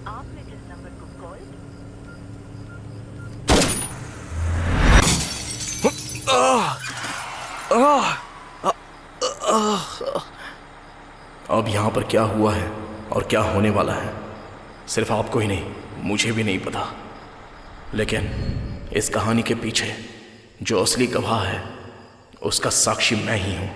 आपने जिस नंबर को कॉल अब यहाँ पर क्या हुआ है और क्या होने वाला है सिर्फ आपको ही नहीं, मुझे भी नहीं पता। लेकिन इस कहानी के पीछे जो असली गवाह है उसका साक्षी मैं ही हूँ।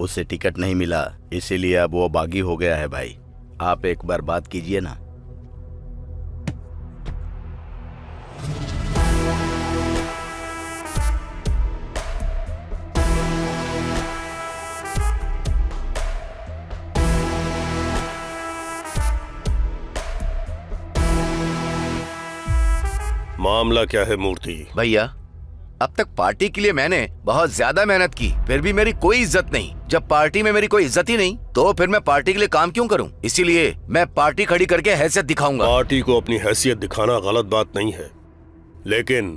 उसे टिकट नहीं मिला, इसीलिए अब वो बागी हो गया है। भाई आप एक बार बात कीजिए ना। मामला क्या है मूर्ति? भैया अब तक पार्टी के लिए मैंने बहुत ज्यादा मेहनत की, फिर भी मेरी कोई इज्जत नहीं। जब पार्टी में मेरी कोई इज्जत ही नहीं तो फिर मैं पार्टी के लिए काम क्यों करूं? इसीलिए मैं पार्टी खड़ी करके हैसियत दिखाऊंगा। पार्टी को अपनी हैसियत दिखाना गलत बात नहीं है, लेकिन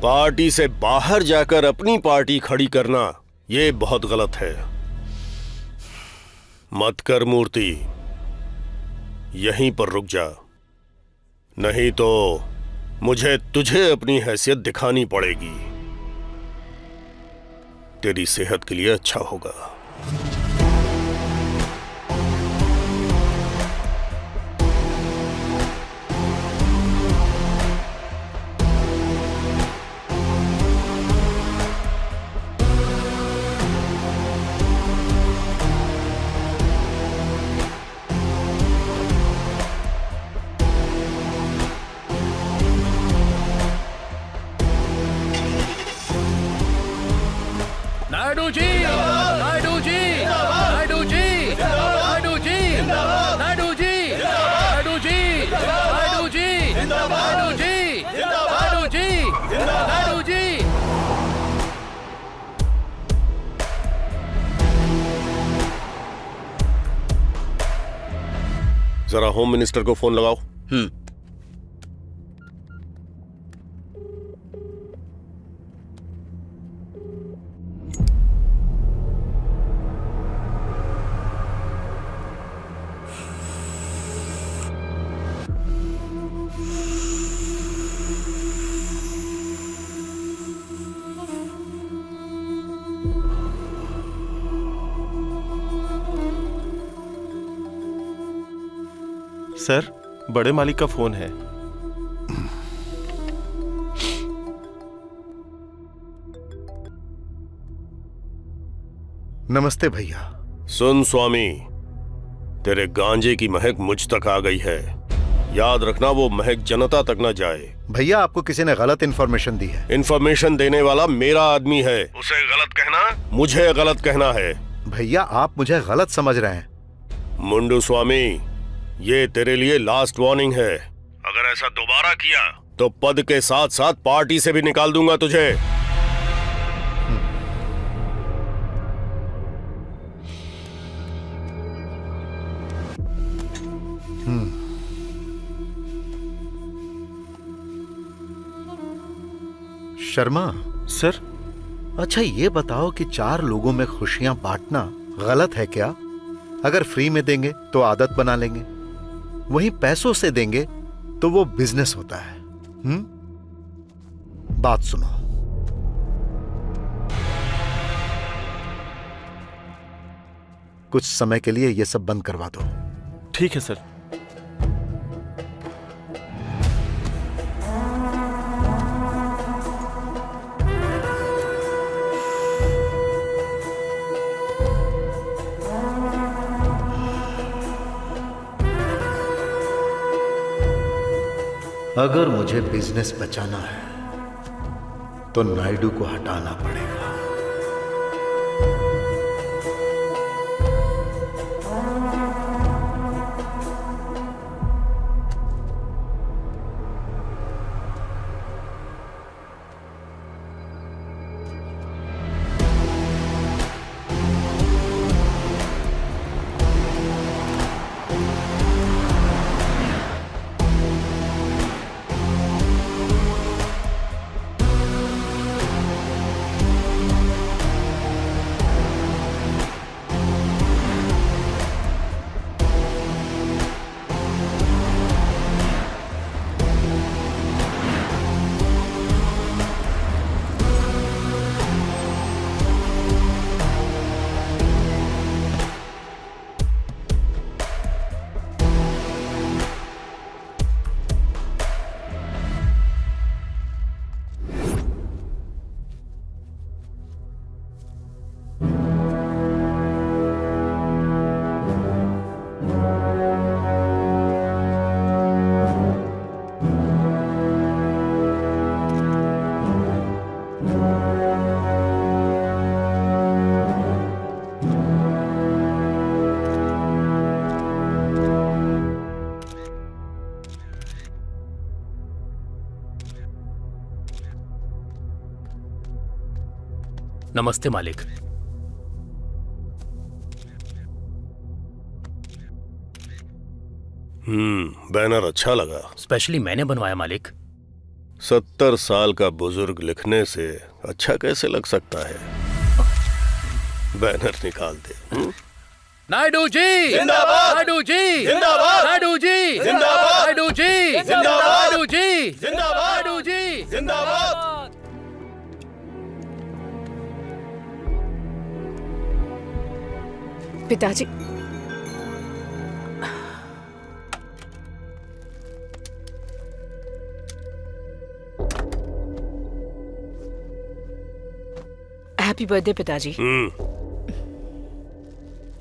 पार्टी से बाहर जाकर अपनी पार्टी खड़ी करना ये बहुत गलत है। मत कर मूर्ति, यहीं पर रुक जा, नहीं तो मुझे तुझे अपनी हैसियत दिखानी पड़ेगी। तेरी सेहत के लिए अच्छा होगा। नायडू जी, नायडू जी, नायडू जी, नायडू जी, नायडू जी, नायडू जी, नायडू जी, नायडू जी, नायडू जी, नायडू जी। जरा होम मिनिस्टर को फोन लगाओ। सर, बड़े मालिक का फोन है। नमस्ते भैया। सुन स्वामी, तेरे गांजे की महक मुझ तक आ गई है। याद रखना वो महक जनता तक न जाए। भैया आपको किसी ने गलत इन्फॉर्मेशन दी है। इन्फॉर्मेशन देने वाला मेरा आदमी है, उसे गलत कहना मुझे गलत कहना है। भैया आप मुझे गलत समझ रहे हैं। मुंडू स्वामी, ये तेरे लिए लास्ट वार्निंग है। अगर ऐसा दोबारा किया तो पद के साथ साथ पार्टी से भी निकाल दूंगा तुझे। शर्मा सर, अच्छा ये बताओ कि 4 लोगों में खुशियां बांटना गलत है क्या? अगर फ्री में देंगे तो आदत बना लेंगे, वहीं पैसों से देंगे तो वो बिजनेस होता है। बात सुनो, कुछ समय के लिए ये सब बंद करवा दो। ठीक है सर। अगर मुझे बिजनेस बचाना है तो नायडू को हटाना पड़ेगा। नमस्ते मालिक। बैनर अच्छा लगा। स्पेशली मैंने बनवाया मालिक। 70 साल का बुजुर्ग लिखने से अच्छा कैसे लग सकता है? बैनर निकाल दे। नायडू जी जिंदाबाद, नायडू जी जिंदाबाद, नायडू जी जिंदाबाद, नायडू जी जिंदाबाद, नायडू जी जिंदाबाद, नायडू जी जिंदाबाद। पिताजी, हैप्पी बर्थडे पिताजी।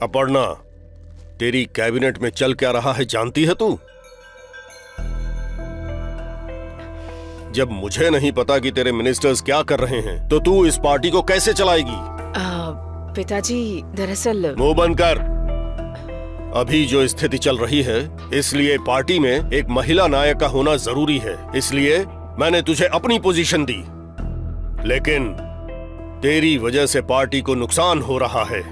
अपर्णा, तेरी कैबिनेट में चल क्या रहा है जानती है तू? जब मुझे नहीं पता कि तेरे मिनिस्टर्स क्या कर रहे हैं तो तू इस पार्टी को कैसे चलाएगी? पिताजी दरअसल मुंह बंद कर। अभी जो स्थिति चल रही है इसलिए पार्टी में एक महिला नायक का होना जरूरी है, इसलिए मैंने तुझे अपनी पोजीशन दी। लेकिन तेरी वजह से पार्टी को नुकसान हो रहा है।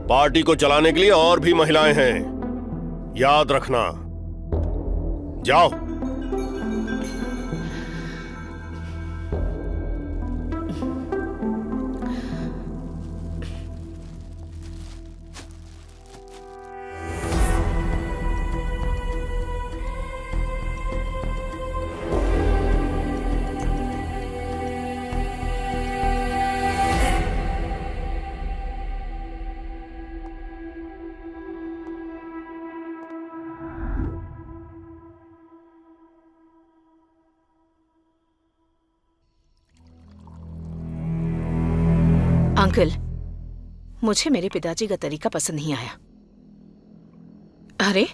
पार्टी को चलाने के लिए और भी महिलाएं हैं, याद रखना। जाओ। अंकल, मुझे मेरे पिताजी का तरीका पसंद नहीं आया। अरे,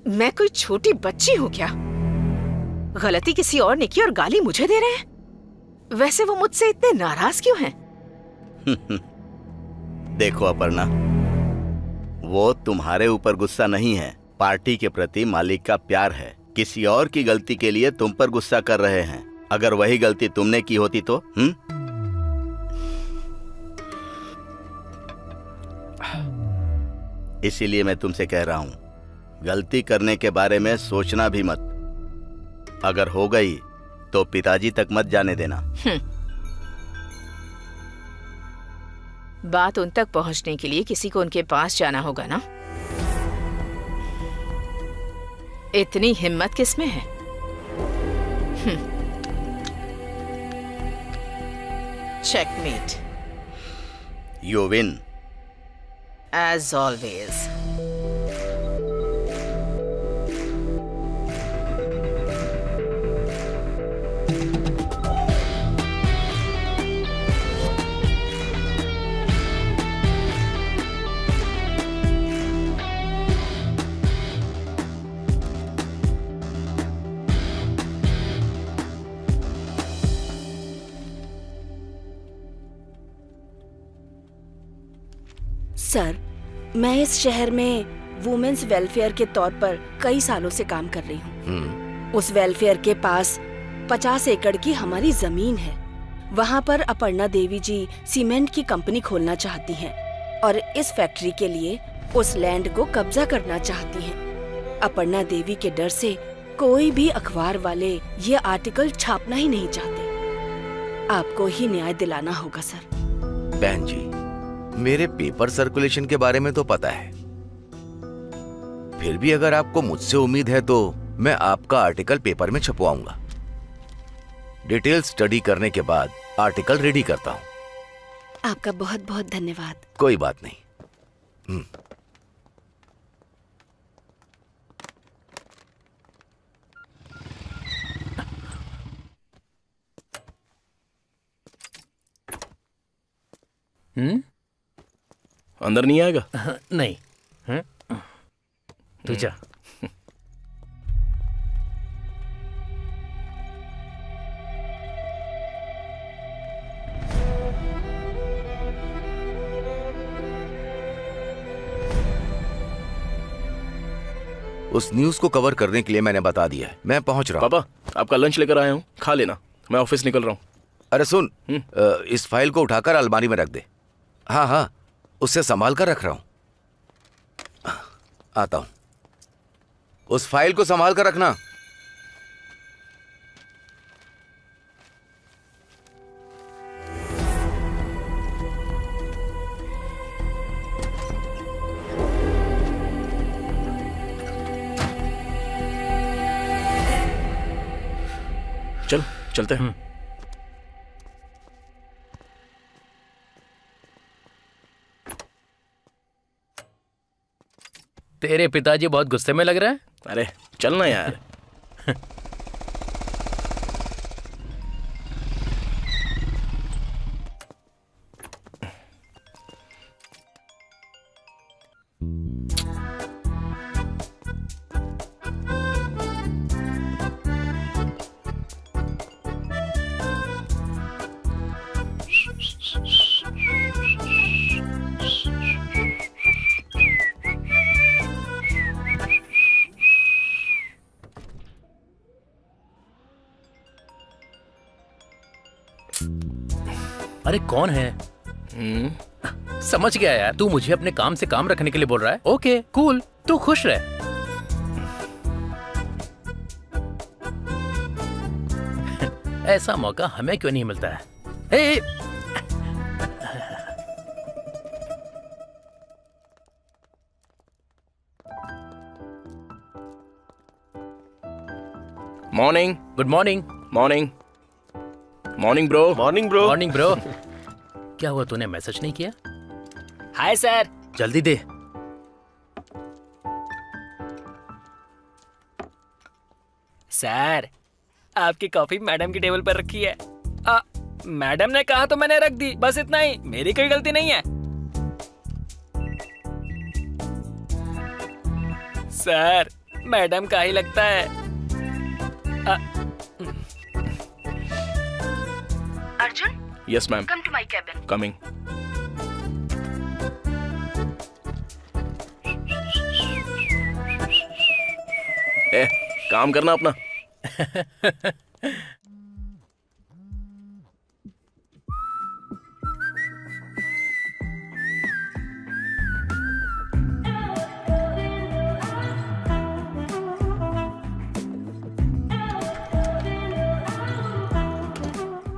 मैं कोई छोटी बच्ची हूं क्या? गलती किसी और ने की और गाली मुझे दे रहे हैं। वैसे वो मुझसे इतने नाराज क्यों हैं? देखो अपर्णा, वो तुम्हारे ऊपर गुस्सा नहीं है, पार्टी के प्रति मालिक का प्यार है। किसी और की गलती के लिए तुम पर गुस्सा कर रहे हैं। अगर वही गलती तुमने की होती तो? इसीलिए मैं तुमसे कह रहा हूं, गलती करने के बारे में सोचना भी मत। अगर हो गई तो पिताजी तक मत जाने देना। बात उन तक पहुंचने के लिए किसी को उनके पास जाना होगा ना। इतनी हिम्मत किसमें है? Checkmate. You win. As always. Sir, मैं इस शहर में वुमेन्स वेलफेयर के तौर पर कई सालों से काम कर रही हूँ। उस वेलफेयर के पास 50 एकड़ की हमारी जमीन है। वहाँ पर अपर्णा देवी जी सीमेंट की कंपनी खोलना चाहती हैं और इस फैक्ट्री के लिए उस लैंड को कब्जा करना चाहती हैं। अपर्णा देवी के डर से कोई भी अखबार वाले ये आर्टिकल छापना ही नहीं चाहते। आपको ही न्याय दिलाना होगा सर। बहन जी, मेरे पेपर सर्कुलेशन के बारे में तो पता है, फिर भी अगर आपको मुझसे उम्मीद है तो मैं आपका आर्टिकल पेपर में छपवाऊंगा। डिटेल स्टडी करने के बाद आर्टिकल रेडी करता हूं। आपका बहुत बहुत धन्यवाद। कोई बात नहीं। अंदर नहीं आएगा? नहीं। तू जा। उस न्यूज को कवर करने के लिए मैंने बता दिया है। मैं पहुंच रहा हूं। पापा, आपका लंच लेकर आया हूँ, खा लेना। मैं ऑफिस निकल रहा हूँ। अरे सुन, इस फाइल को उठाकर अलमारी में रख दे। हाँ हाँ, उससे संभाल कर रख रहा हूं। आता हूं। उस फाइल को संभाल कर रखना। चल, चलते हैं। तेरे पिताजी बहुत गुस्से में लग रहा है। अरे चल ना यार। अरे कौन है? समझ गया यार, तू मुझे अपने काम से काम रखने के लिए बोल रहा है। ओके कूल, तू खुश रह। ऐसा मौका हमें क्यों नहीं मिलता है? Hey! Morning. Good morning. Morning. Morning bro. Morning bro. Morning bro. क्या हुआ, तूने मैसेज नहीं किया? Hi sir. जल्दी दे। सर, आपकी कॉफी मैडम की टेबल पर रखी है। मैडम ने कहा तो मैंने रख दी, बस इतना ही। मेरी कोई गलती नहीं है। सर, मैडम का ही लगता है। Arjun, yes ma'am. Come to my cabin. Coming. काम करना अपना।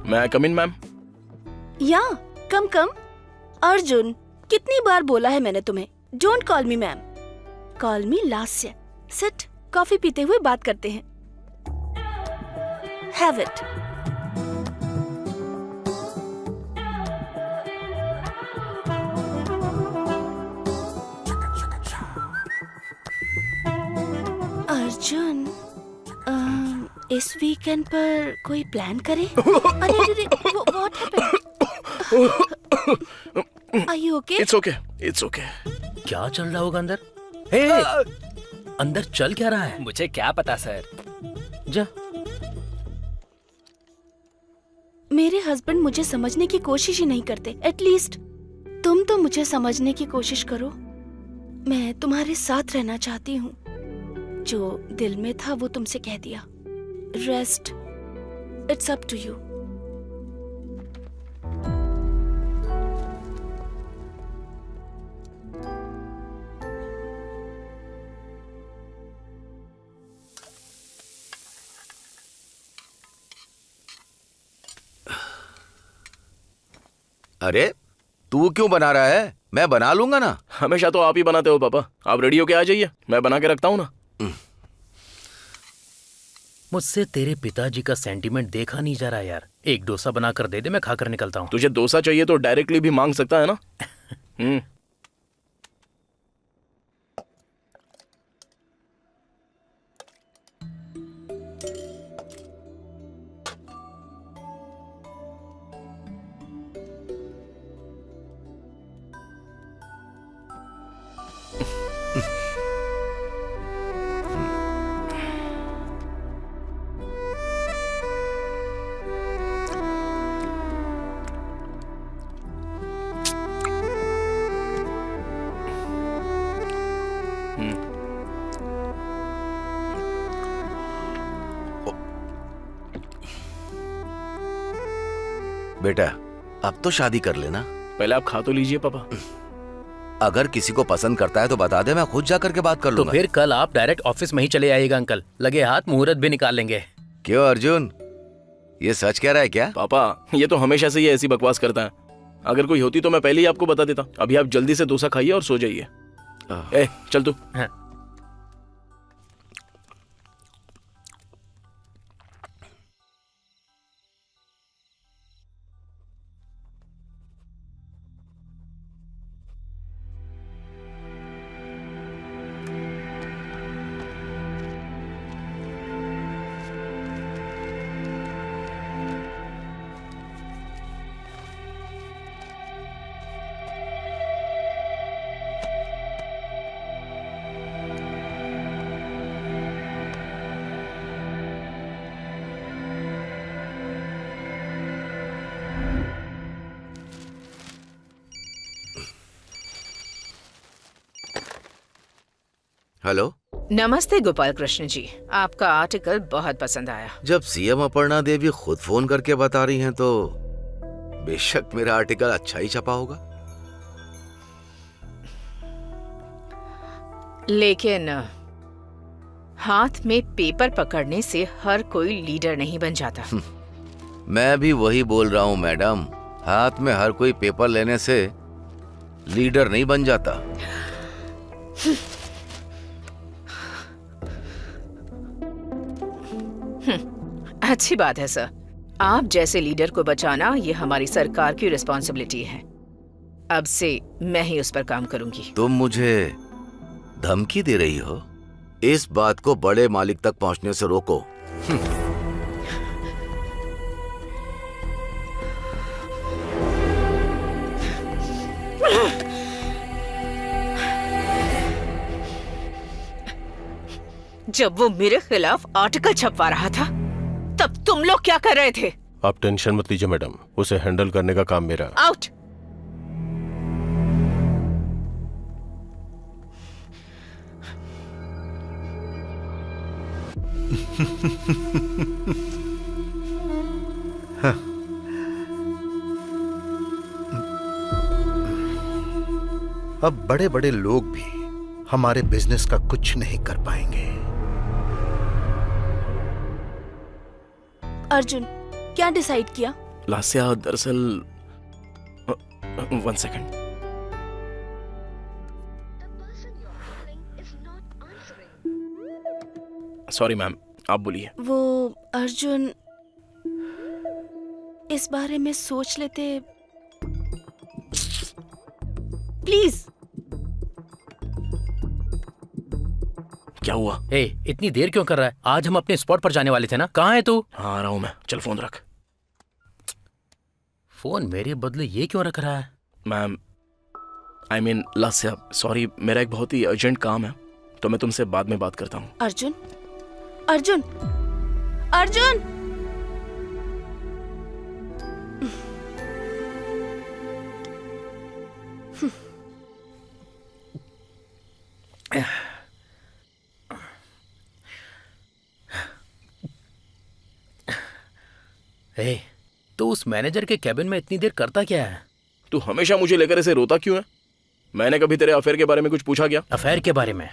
मैं कम इन मैम? या, कम कम। अर्जुन, कितनी बार बोला है मैंने तुम्हें, don't call me ma'am, call me Lasya. Sit, coffee पीते हुए बात करते हैं। Have it. अर्जुन, इस वीकेंड पर कोई प्लान करे? अरे अरे, what happened? Are you okay? It's okay. क्या चल रहा होगा अंदर? हे, अंदर चल क्या रहा है? मुझे क्या पता सर। जा। मेरे हस्बैंड मुझे समझने की कोशिश ही नहीं करते। एटलीस्ट तुम तो मुझे समझने की कोशिश करो। मैं तुम्हारे साथ रहना चाहती हूँ। जो दिल में था वो तुमसे कह दिया। Rest, it's up to you. अरे तू क्यों बना रहा है? मैं बना लूंगा ना। हमेशा तो आप ही बनाते हो पापा। आप रेडी होके आ जाइए, मैं बना के रखता हूँ ना। मुझसे तेरे पिताजी का सेंटीमेंट देखा नहीं जा रहा यार। एक डोसा बना कर दे दे, मैं खाकर निकलता हूँ। तुझे डोसा चाहिए तो डायरेक्टली भी मांग सकता है ना। बेटा, अब तो शादी कर लेना। पहले आप खा तो लीजिए पापा। अगर किसी को पसंद करता है तो बता दे, मैं खुद जा करके बात कर लूंगा। तो फिर कल आप डायरेक्ट ऑफिस में ही चले आइएगा अंकल। लगे हाथ मुहूर्त भी निकाल लेंगे। क्यों अर्जुन, ये सच कह रहा है क्या? पापा ये तो हमेशा से ये ऐसी बकवास करता है। अगर कोई होती तो मैं पहले ही आपको बता देता। अभी आप जल्दी से डोसा खाइए और सो जाइए। ए चल तू। हाँ। हेलो। नमस्ते गोपाल कृष्ण जी, आपका आर्टिकल बहुत पसंद आया। जब सीएम अपर्णा देवी खुद फोन करके बता रही हैं तो बेशक मेरा आर्टिकल अच्छा ही छपा होगा। लेकिन हाथ में पेपर पकड़ने से हर कोई लीडर नहीं बन जाता। मैं भी वही बोल रहा हूँ मैडम, हाथ में हर कोई पेपर लेने से लीडर नहीं बन जाता। अच्छी बात है सर। आप जैसे लीडर को बचाना ये हमारी सरकार की रिस्पॉन्सिबिलिटी है। अब से मैं ही उस पर काम करूंगी। तुम मुझे धमकी दे रही हो? इस बात को बड़े मालिक तक पहुंचने से रोको। जब वो मेरे खिलाफ आर्टिकल छपवा रहा था तब तुम लोग क्या कर रहे थे? आप टेंशन मत लीजिए मैडम, उसे हैंडल करने का काम मेरा। आउट। अब बड़े बड़े लोग भी हमारे बिजनेस का कुछ नहीं कर पाएंगे। अर्जुन, क्या डिसाइड किया? लास्या, दरअसल 1 सेकंड। सॉरी मैम, आप बोलिए। वो अर्जुन, इस बारे में सोच लेते प्लीज। क्या हुआ? ए, इतनी देर क्यों कर रहा है? आज हम अपने स्पॉट पर जाने वाले थे ना। कहाँ है तू? हाँ, आ रहा हूँ मैं। चल फोन रख। फोन मेरे बदले ये क्यों रख रहा है? Ma'am, I mean Lasya, sorry, मेरा एक बहुत ही अर्जेंट काम है, तो मैं तुमसे बाद में बात करता हूँ। अर्जुन, अर्जुन, अर्जुन! ए, तो उस मैनेजर के कैबिन में इतनी देर करता क्या है? तू हमेशा मुझे लेकर ऐसे रोता क्यों है? मैंने कभी तेरे अफेयर के बारे में कुछ पूछा क्या? अफेयर के बारे में?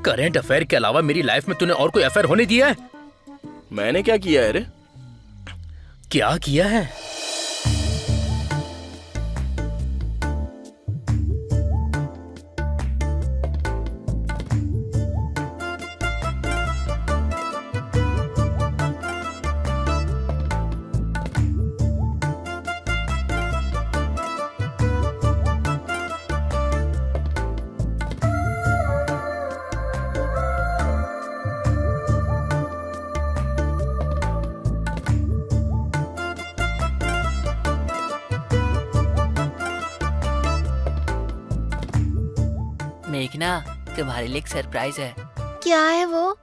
करंट अफेयर के अलावा मेरी लाइफ में तूने और कोई अफेयर होने दिया है? मैंने क्या किया है रे? क्या किया है? मेघना, तुम्हारे लिए एक सरप्राइज है। क्या है वो?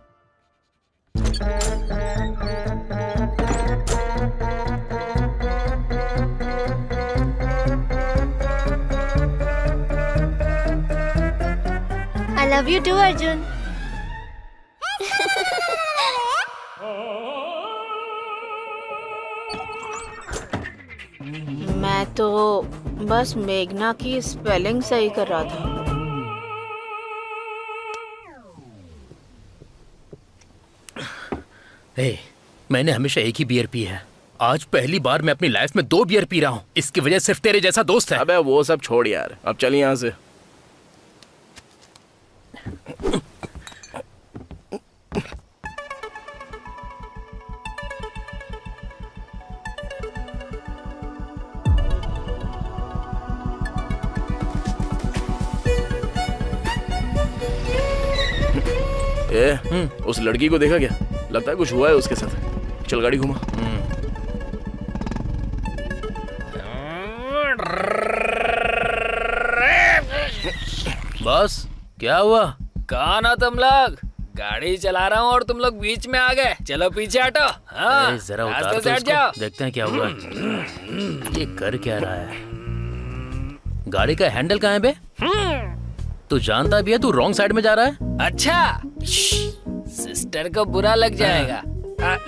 I love you too, Arjun. मैं तो बस मेघना की स्पेलिंग सही कर रहा था। ए, मैंने हमेशा एक ही बियर पी है। आज पहली बार मैं अपनी लाइफ में 2 बियर पी रहा हूँ। इसकी वजह सिर्फ तेरे जैसा दोस्त है। अबे वो सब छोड़ यार, अब चल यहाँ से। उस लड़की को देखा क्या? लगता है कुछ हुआ है उसके साथ। चल गाड़ी घुमा। बस क्या हुआ? कहाँ ना तुम लोग? गाड़ी चला रहा हूँ और तुम लोग बीच में आ गए। चलो पीछे हटो। हाँ, जरा उतार रास्ते तो से हट इसको। जाओ। देखते हैं क्या हुआ। ये कर क्या रहा है? गाड़ी का हैंडल कहाँ है बे? तू जानता भी है तू रॉन्ग साइड में जा रहा है। अच्छा, सिस्टर को बुरा लग जाएगा।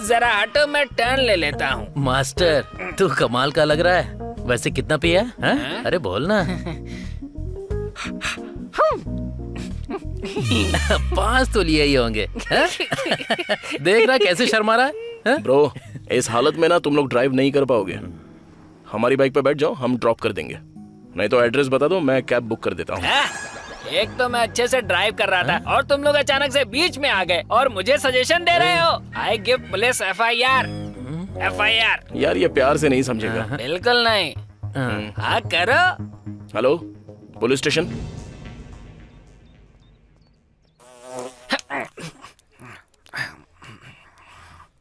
जरा हटो, मैं टर्न ले लेता हूँ। मास्टर, तू कमाल का लग रहा है। वैसे कितना पिया है? अरे बोल ना। 5 तो लिए ही होंगे। देख रहा कैसे शर्मा रहा है? ब्रो, इस हालत में ना तुम लोग ड्राइव नहीं कर पाओगे। हमारी बाइक पे बैठ जाओ, हम ड्रॉप कर देंगे। नहीं तो एड्रेस बता दो, मैं कैब बुक कर देता हूँ। एक तो मैं अच्छे से ड्राइव कर रहा था और तुम लोग अचानक से बीच में आ गए और मुझे सजेशन दे रहे हो। I give police FIR। यार ये प्यार से नहीं समझेगा। बिल्कुल नहीं। हाँ करो। Hello, police station.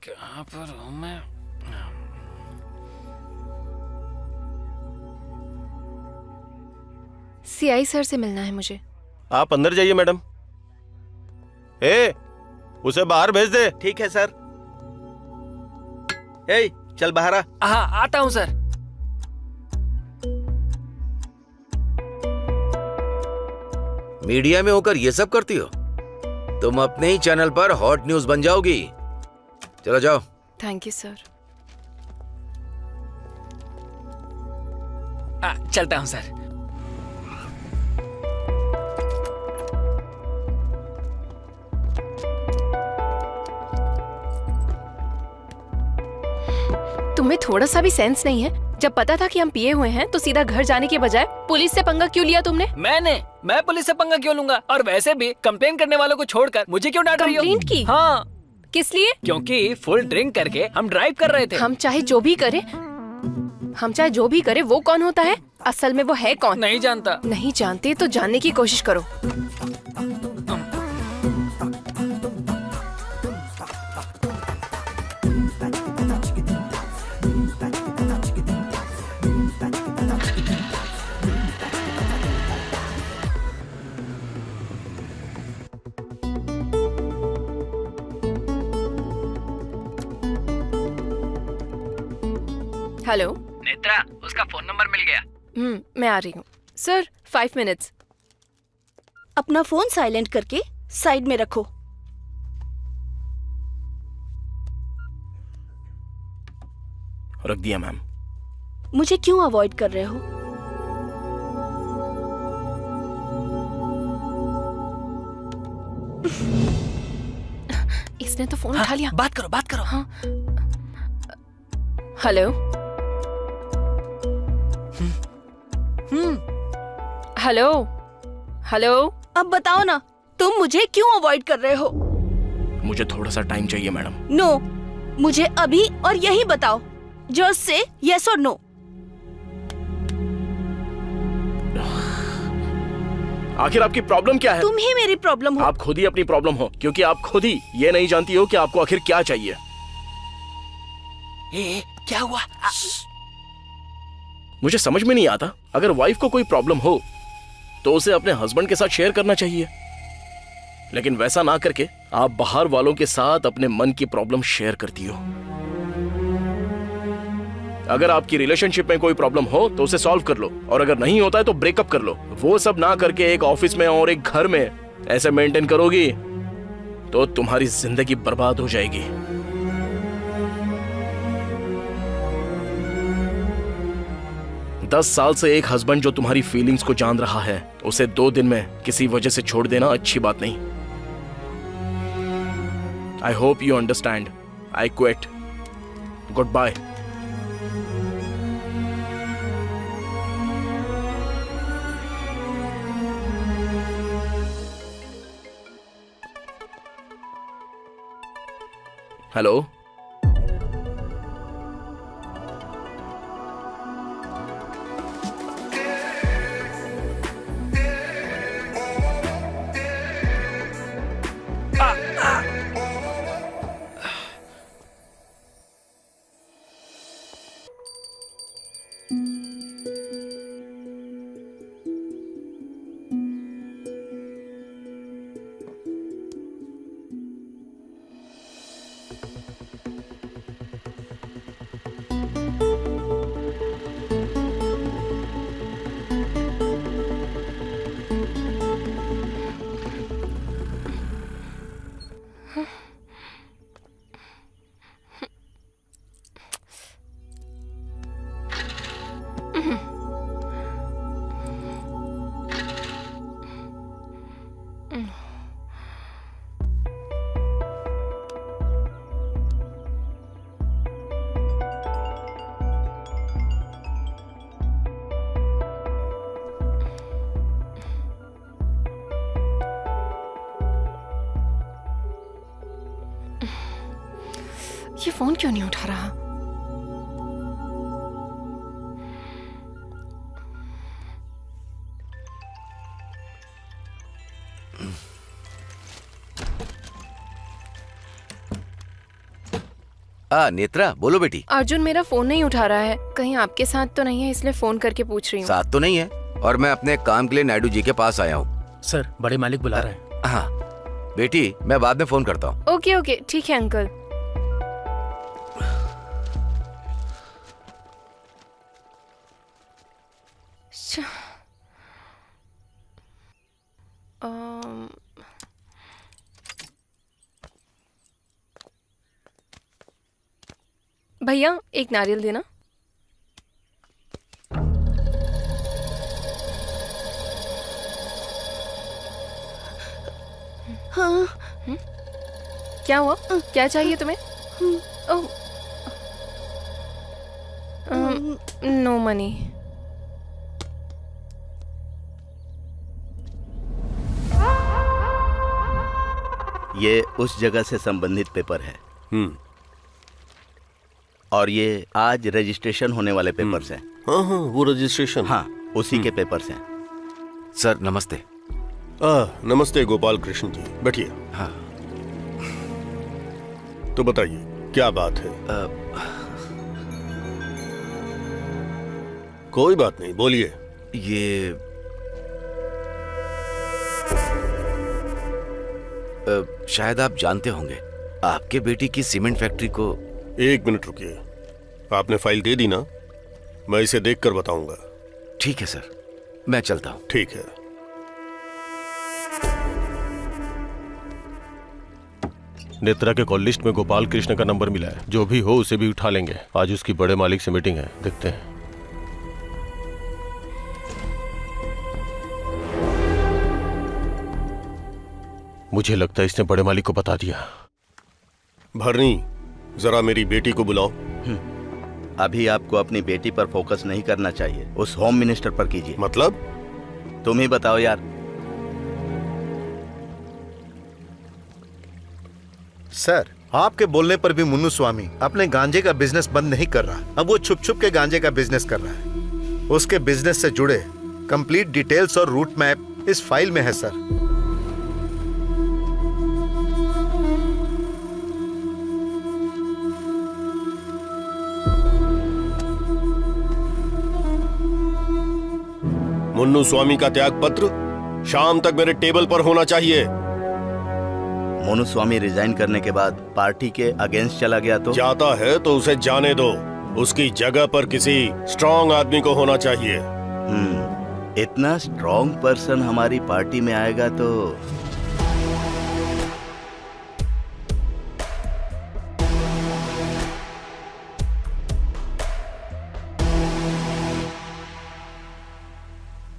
कहाँ पर हूँ मैं? CI सर से मिलना है मुझे। आप अंदर जाइए मैडम। उसे बाहर भेज दे। ठीक है सर। ए, चल बाहर आ। हाँ, आता हूँ सर। मीडिया में होकर ये सब करती हो? तुम अपने ही चैनल पर हॉट न्यूज बन जाओगी। चलो जाओ। Thank you sir. चलता हूँ सर। तुम्हें थोड़ा सा भी सेंस नहीं है? जब पता था कि हम पिए हुए हैं तो सीधा घर जाने के बजाय पुलिस से पंगा क्यों लिया तुमने? मैं पुलिस से पंगा क्यों लूंगा? और वैसे भी कंप्लेन करने वालों को छोड़कर मुझे क्यों डांट रही हो? कंप्लेंट की? हाँ। किस लिए? क्योंकि फुल ड्रिंक करके हम ड्राइव कर रहे थे। हम चाहे जो भी करे वो कौन होता है? असल में वो है कौन? नहीं जानता। नहीं जानते तो जानने की कोशिश करो। हेलो नेत्रा, उसका फोन नंबर मिल गया। मैं आ रही हूँ सर। 5 मिनट्स। अपना फोन साइलेंट करके साइड में रखो। रख दिया मैम। मुझे क्यों अवॉइड कर रहे हो? इसने तो फोन उठा लिया। बात करो। हाँ। हेलो। हेलो। अब बताओ ना, तुम मुझे क्यों अवॉइड कर रहे हो? मुझे थोड़ा सा टाइम चाहिए मैडम। नो, मुझे अभी और यही बताओ। जस्ट से यस और नो। आखिर आपकी प्रॉब्लम क्या है? तुम ही मेरी प्रॉब्लम हो। आप खुद ही अपनी प्रॉब्लम हो, क्योंकि आप खुद ही ये नहीं जानती हो कि आपको आखिर क्या चाहिए। क्या हुआ? मुझे समझ में नहीं आता, अगर वाइफ को कोई प्रॉब्लम हो तो उसे अपने हस्बैंड के साथ शेयर करना चाहिए, लेकिन वैसा ना करके आप बाहर वालों के साथ अपने मन की प्रॉब्लम शेयर करती हो। अगर आपकी रिलेशनशिप में कोई प्रॉब्लम हो तो उसे सॉल्व कर लो, और अगर नहीं होता है तो ब्रेकअप कर लो। वो सब ना करके एक ऑफिस में और एक घर में ऐसे मेंटेन करोगी तो तुम्हारी जिंदगी बर्बाद हो जाएगी। दस साल से एक हस्बैंड जो तुम्हारी फीलिंग्स को जान रहा है, उसे 2 दिन में किसी वजह से छोड़ देना अच्छी बात नहीं। I hope you understand. I quit. Goodbye. Hello. ये फोन क्यों नहीं उठा रहा? नेत्रा, बोलो बेटी। अर्जुन मेरा फोन नहीं उठा रहा है। कहीं आपके साथ तो नहीं है, इसलिए फोन करके पूछ रही हूँ। साथ तो नहीं है, और मैं अपने काम के लिए नायडू जी के पास आया हूँ। सर, बड़े मालिक बुला रहे हैं। हाँ बेटी, मैं बाद में फोन करता हूँ। ओके ओके, ठीक है अंकल। भैया एक नारियल देना। हाँ। क्या हुआ? क्या चाहिए तुम्हें? No money. ये उस जगह से संबंधित पेपर है और ये आज रजिस्ट्रेशन होने वाले पेपर्स हैं। हाँ हाँ, वो रजिस्ट्रेशन। हाँ, उसी के पेपर्स हैं। सर नमस्ते। नमस्ते गोपाल कृष्ण जी, बैठिए। हाँ तो बताइए क्या बात है? कोई बात नहीं, बोलिए। ये शायद आप जानते होंगे, आपके बेटी की सीमेंट फैक्ट्री को। एक मिनट रुकिए, आपने फाइल दे दी ना? मैं इसे देखकर बताऊंगा। ठीक है सर, मैं चलता हूं। ठीक है। नेत्रा के कॉल लिस्ट में गोपाल कृष्ण का नंबर मिला है। जो भी हो उसे भी उठा लेंगे। आज उसकी बड़े मालिक से मीटिंग है, देखते हैं। मुझे लगता है इसने बड़े मालिक को बता दिया। भरनी, जरा मेरी बेटी को बुलाओ। अभी आपको अपनी बेटी पर फोकस नहीं करना चाहिए, उस होम मिनिस्टर पर कीजिए। मतलब? तुम ही बताओ यार। सर, आपके बोलने पर भी मुन्नू स्वामी अपने गांजे का बिजनेस बंद नहीं कर रहा। अब वो छुप छुप के गांजे का बिजनेस कर रहा है। उसके बिजनेस से जुड़े कंप्लीट डिटेल्स और रूट मैप इस फाइल में है सर। मुन्नू स्वामी का त्याग पत्र शाम तक मेरे टेबल पर होना चाहिए। मोनू स्वामी रिजाइन करने के बाद पार्टी के अगेंस्ट चला गया तो? जाता है तो उसे जाने दो। उसकी जगह पर किसी स्ट्रांग आदमी को होना चाहिए। इतना स्ट्रांग पर्सन हमारी पार्टी में आएगा तो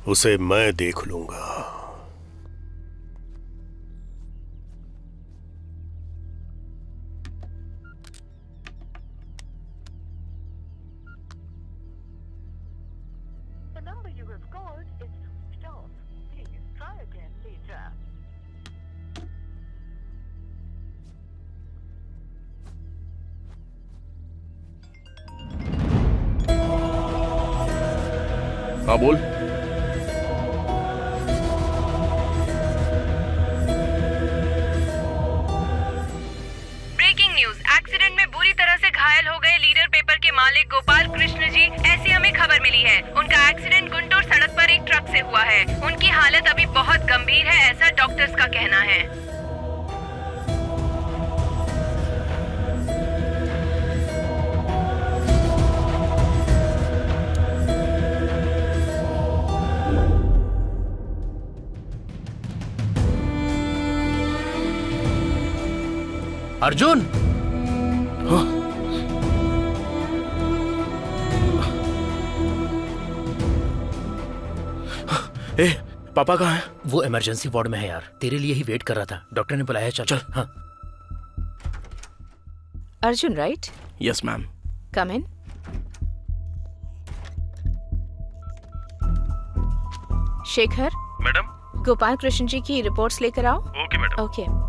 उसे मैं देख लूंगा। The number you have called is switched off. Please try again later. हाँ बोल। ब्रेकिंग न्यूज, एक्सीडेंट में बुरी तरह से घायल हो गए लीडर पेपर के मालिक गोपाल कृष्ण जी, ऐसी हमें खबर मिली है। उनका एक्सीडेंट गुंटूर सड़क पर एक ट्रक से हुआ है। उनकी हालत अभी बहुत गंभीर है, ऐसा डॉक्टर्स का कहना है। अर्जुन, ए, पापा कहाँ है? वो इमरजेंसी वार्ड में है यार, तेरे लिए ही वेट कर रहा था। डॉक्टर ने बुलाया। चल चल। हाँ। Arjun right? Yes ma'am. Come in. Shekhar. Madam. Gopal Krishna ji की रिपोर्ट्स लेकर आओ। Okay madam. ओके।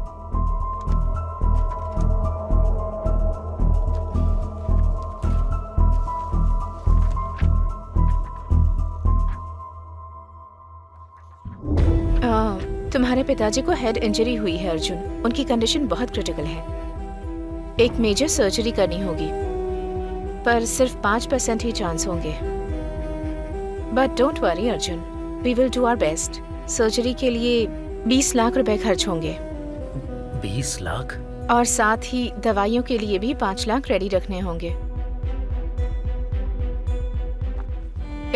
तुम्हारे पिताजी को हेड इंजरी हुई है अर्जुन। उनकी कंडीशन बहुत क्रिटिकल है। एक मेजर सर्जरी करनी होगी, पर सिर्फ 5% ही चांस होंगे। But don't worry Arjun, we will do our best. Surgery के लिए 20 लाख रुपए खर्च होंगे। 20 लाख? और साथ ही दवाइयों के लिए भी 5 लाख रेडी रखने होंगे।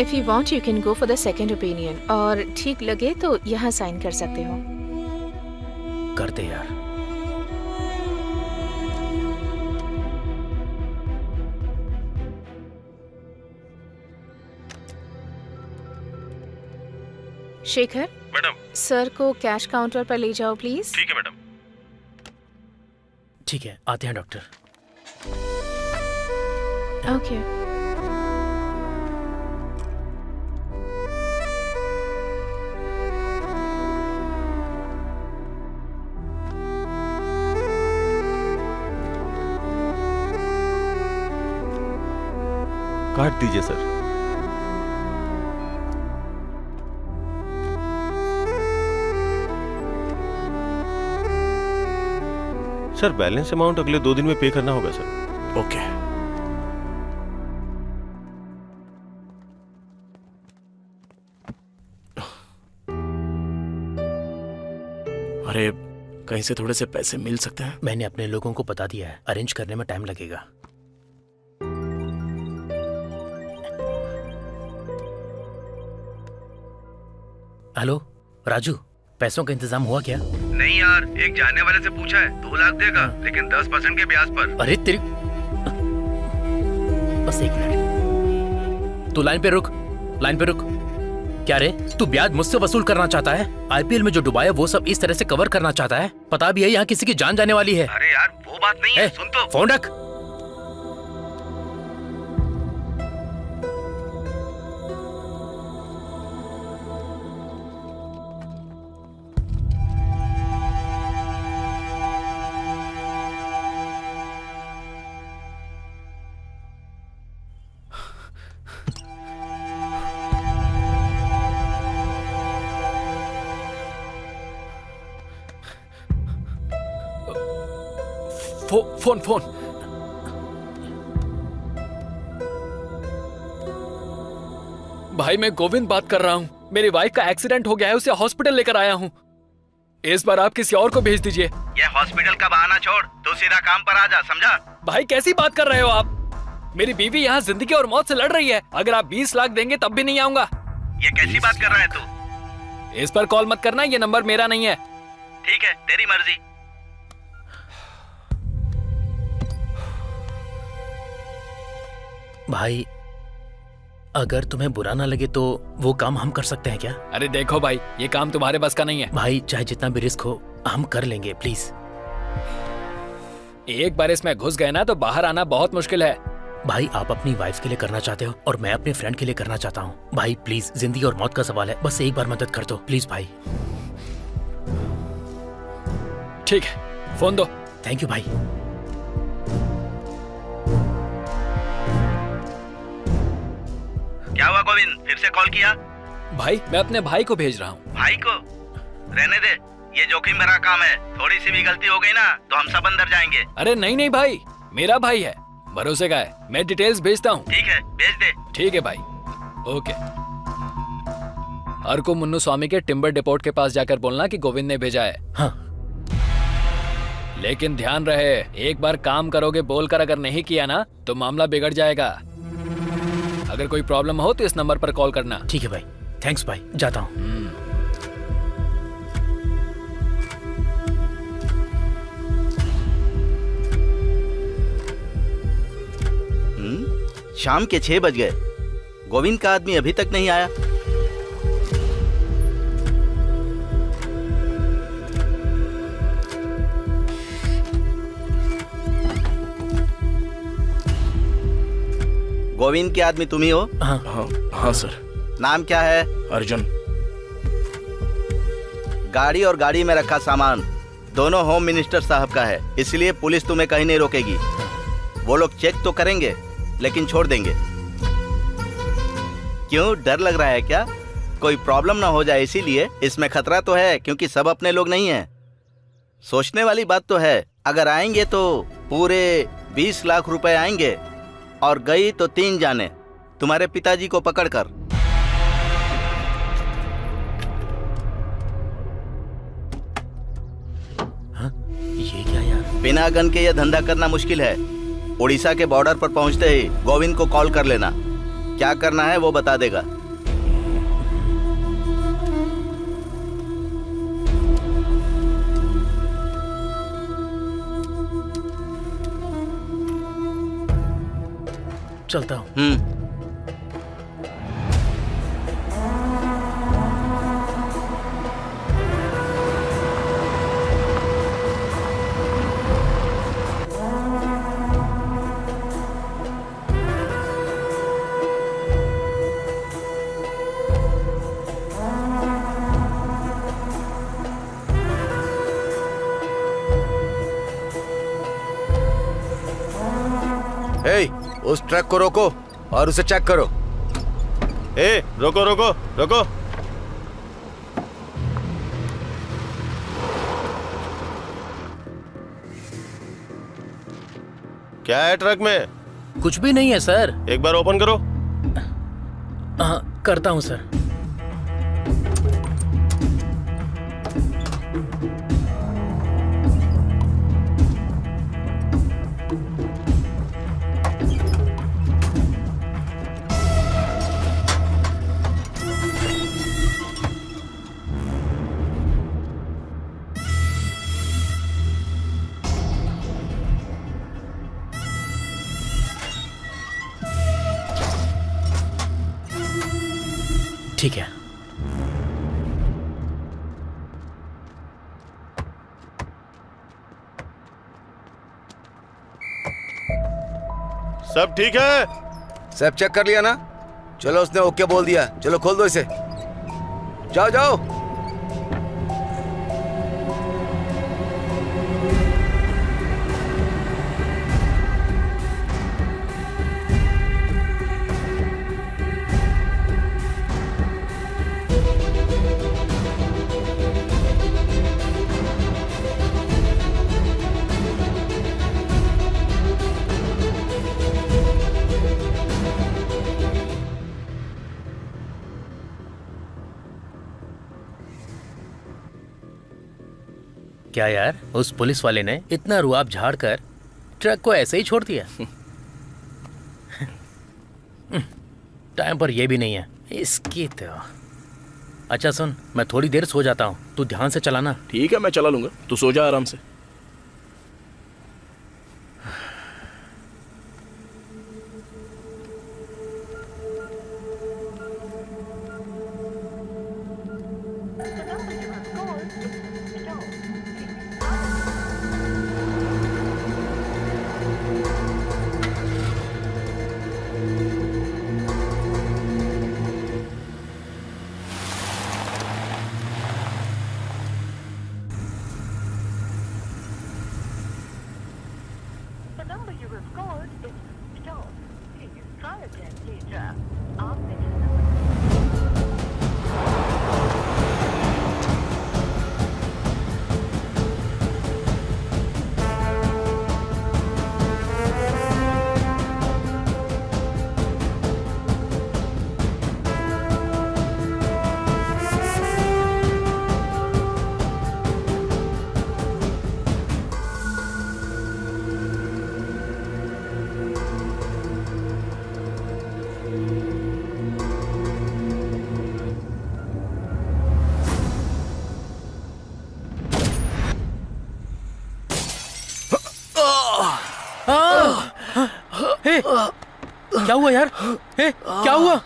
If you want, you can go for the second opinion. और ठीक लगे तो यहाँ साइन कर सकते हो। करते यार। शेखर। मैडम। सर को कैश काउंटर पर ले जाओ प्लीज। ठीक है मैडम। ठीक है, आते हैं डॉक्टर। ओके। काट दीजिए सर। सर बैलेंस अमाउंट अगले 2 दिन में पे करना होगा सर। ओके। अरे कहीं से थोड़े से पैसे मिल सकते हैं? मैंने अपने लोगों को बता दिया है, अरेंज करने में टाइम लगेगा। हेलो राजू, पैसों का इंतजाम हुआ क्या? नहीं यार, एक जानने वाले से पूछा है, 2 लाख देगा, लेकिन 10% के ब्याज पर। अरे तेरी, बस 1 मिनट, तू लाइन पे रुक, लाइन पे रुक। क्या रे, तू ब्याज मुझसे वसूल करना चाहता है? आईपीएल में जो डुबाया वो सब इस तरह से कवर करना चाहता है? पता भी है यहाँ किसी की जान जाने वाली है। अरे यार वो बात नहीं है, सुन तो। फोन रख। Phone phone. भाई मैं गोविंद बात कर रहा हूँ। मेरी वाइफ का एक्सीडेंट हो गया है, उसे हॉस्पिटल लेकर आया हूँ। इस बार आप किसी और को भेज दीजिए। ये हॉस्पिटल का बहाना छोड़, तू सीधा काम पर आ जा, समझा? भाई कैसी बात कर रहे हो आप? मेरी बीवी यहाँ जिंदगी और मौत से लड़ रही है। अगर आप 20 लाख देंगे तब भी नहीं आऊंगा। ये कैसी बात कर रहा है तू? इस पर कॉल मत करना, ये नंबर मेरा नहीं है। ठीक है, तेरी मर्जी। भाई अगर तुम्हें बुरा ना लगे तो वो काम हम कर सकते हैं क्या? अरे देखो भाई, ये काम तुम्हारे बस का नहीं है। भाई चाहे जितना भी रिस्क हो हम कर लेंगे, प्लीज। एक बार इसमें घुस गए ना तो बाहर आना बहुत मुश्किल है। भाई आप अपनी वाइफ के लिए करना चाहते हो और मैं अपने फ्रेंड के लिए करना चाहता हूँ। भाई प्लीज, जिंदगी और मौत का सवाल है, बस एक बार मदद कर दो प्लीज भाई। ठीक है, फोन दो। थैंक यू भाई। क्या हुआ गोविंद, फिर से कॉल किया? भाई मैं अपने भाई को भेज रहा हूँ। भाई को? रहने दे, ये जोखिम भरा काम है। थोड़ी सी भी गलती हो गई ना तो हम सब अंदर जाएंगे। अरे नहीं नहीं भाई, मेरा भाई है, भरोसे का है। मैं डिटेल्स भेजता हूँ। ठीक है, भेज दे। ठीक है भाई, ओके। अर्को मुन्नू स्वामी के टिम्बर डिपोट के पास जाकर बोलना कि गोविंद ने भेजा है। हाँ। लेकिन ध्यान रहे, एक बार काम करोगे बोलकर अगर नहीं किया ना तो मामला बिगड़ जाएगा। अगर कोई प्रॉब्लम हो तो इस नंबर पर कॉल करना। ठीक है भाई, थैंक्स भाई, जाता हूँ। शाम के 6 बज गए, गोविंद का आदमी अभी तक नहीं आया। गोविंद के आदमी तुम ही हो? हाँ हाँ हाँ सर। नाम क्या है? अर्जुन। गाड़ी और गाड़ी में रखा सामान दोनों होम मिनिस्टर साहब का है, इसलिए पुलिस तुम्हें कहीं नहीं रोकेगी। वो लोग चेक तो करेंगे लेकिन छोड़ देंगे। क्यों, डर लग रहा है क्या? कोई प्रॉब्लम ना हो जाए इसीलिए? इसमें खतरा तो है क्योंकि सब अपने लोग नहीं हैं। सोचने वाली बात तो है। अगर आएंगे तो पूरे 20 लाख रुपए आएंगे और गई तो 3 जाने, तुम्हारे पिताजी को पकड़कर। हाँ? ये क्या यार? बिना गन के यह धंधा करना मुश्किल है। उड़ीसा के बॉर्डर पर पहुंचते ही गोविंद को कॉल कर लेना। क्या करना है वो बता देगा। चलता हूँ। उस ट्रक को रोको। और उसे चेक करो। ए, रोको रोको रोको। क्या है ट्रक में? कुछ भी नहीं है सर। एक बार ओपन करो। हाँ, करता हूँ सर। ठीक है। सब ठीक है? सब चेक कर लिया ना? चलो, उसने ओके बोल दिया। चलो खोल दो इसे। जाओ जाओ। क्या यार, उस पुलिस वाले ने इतना रुआब झाड़ कर ट्रक को ऐसे ही छोड़ दिया। टाइम पर ये भी नहीं है इसकी तो। अच्छा सुन, मैं थोड़ी देर सो जाता हूँ, तू ध्यान से चलाना। ठीक है, मैं चला लूंगा, तू सो जा आराम से। The number you have called is switched off. Please try again later. आपने जिस नंबर हे, क्या हुआ यार? हे, क्या हुआ?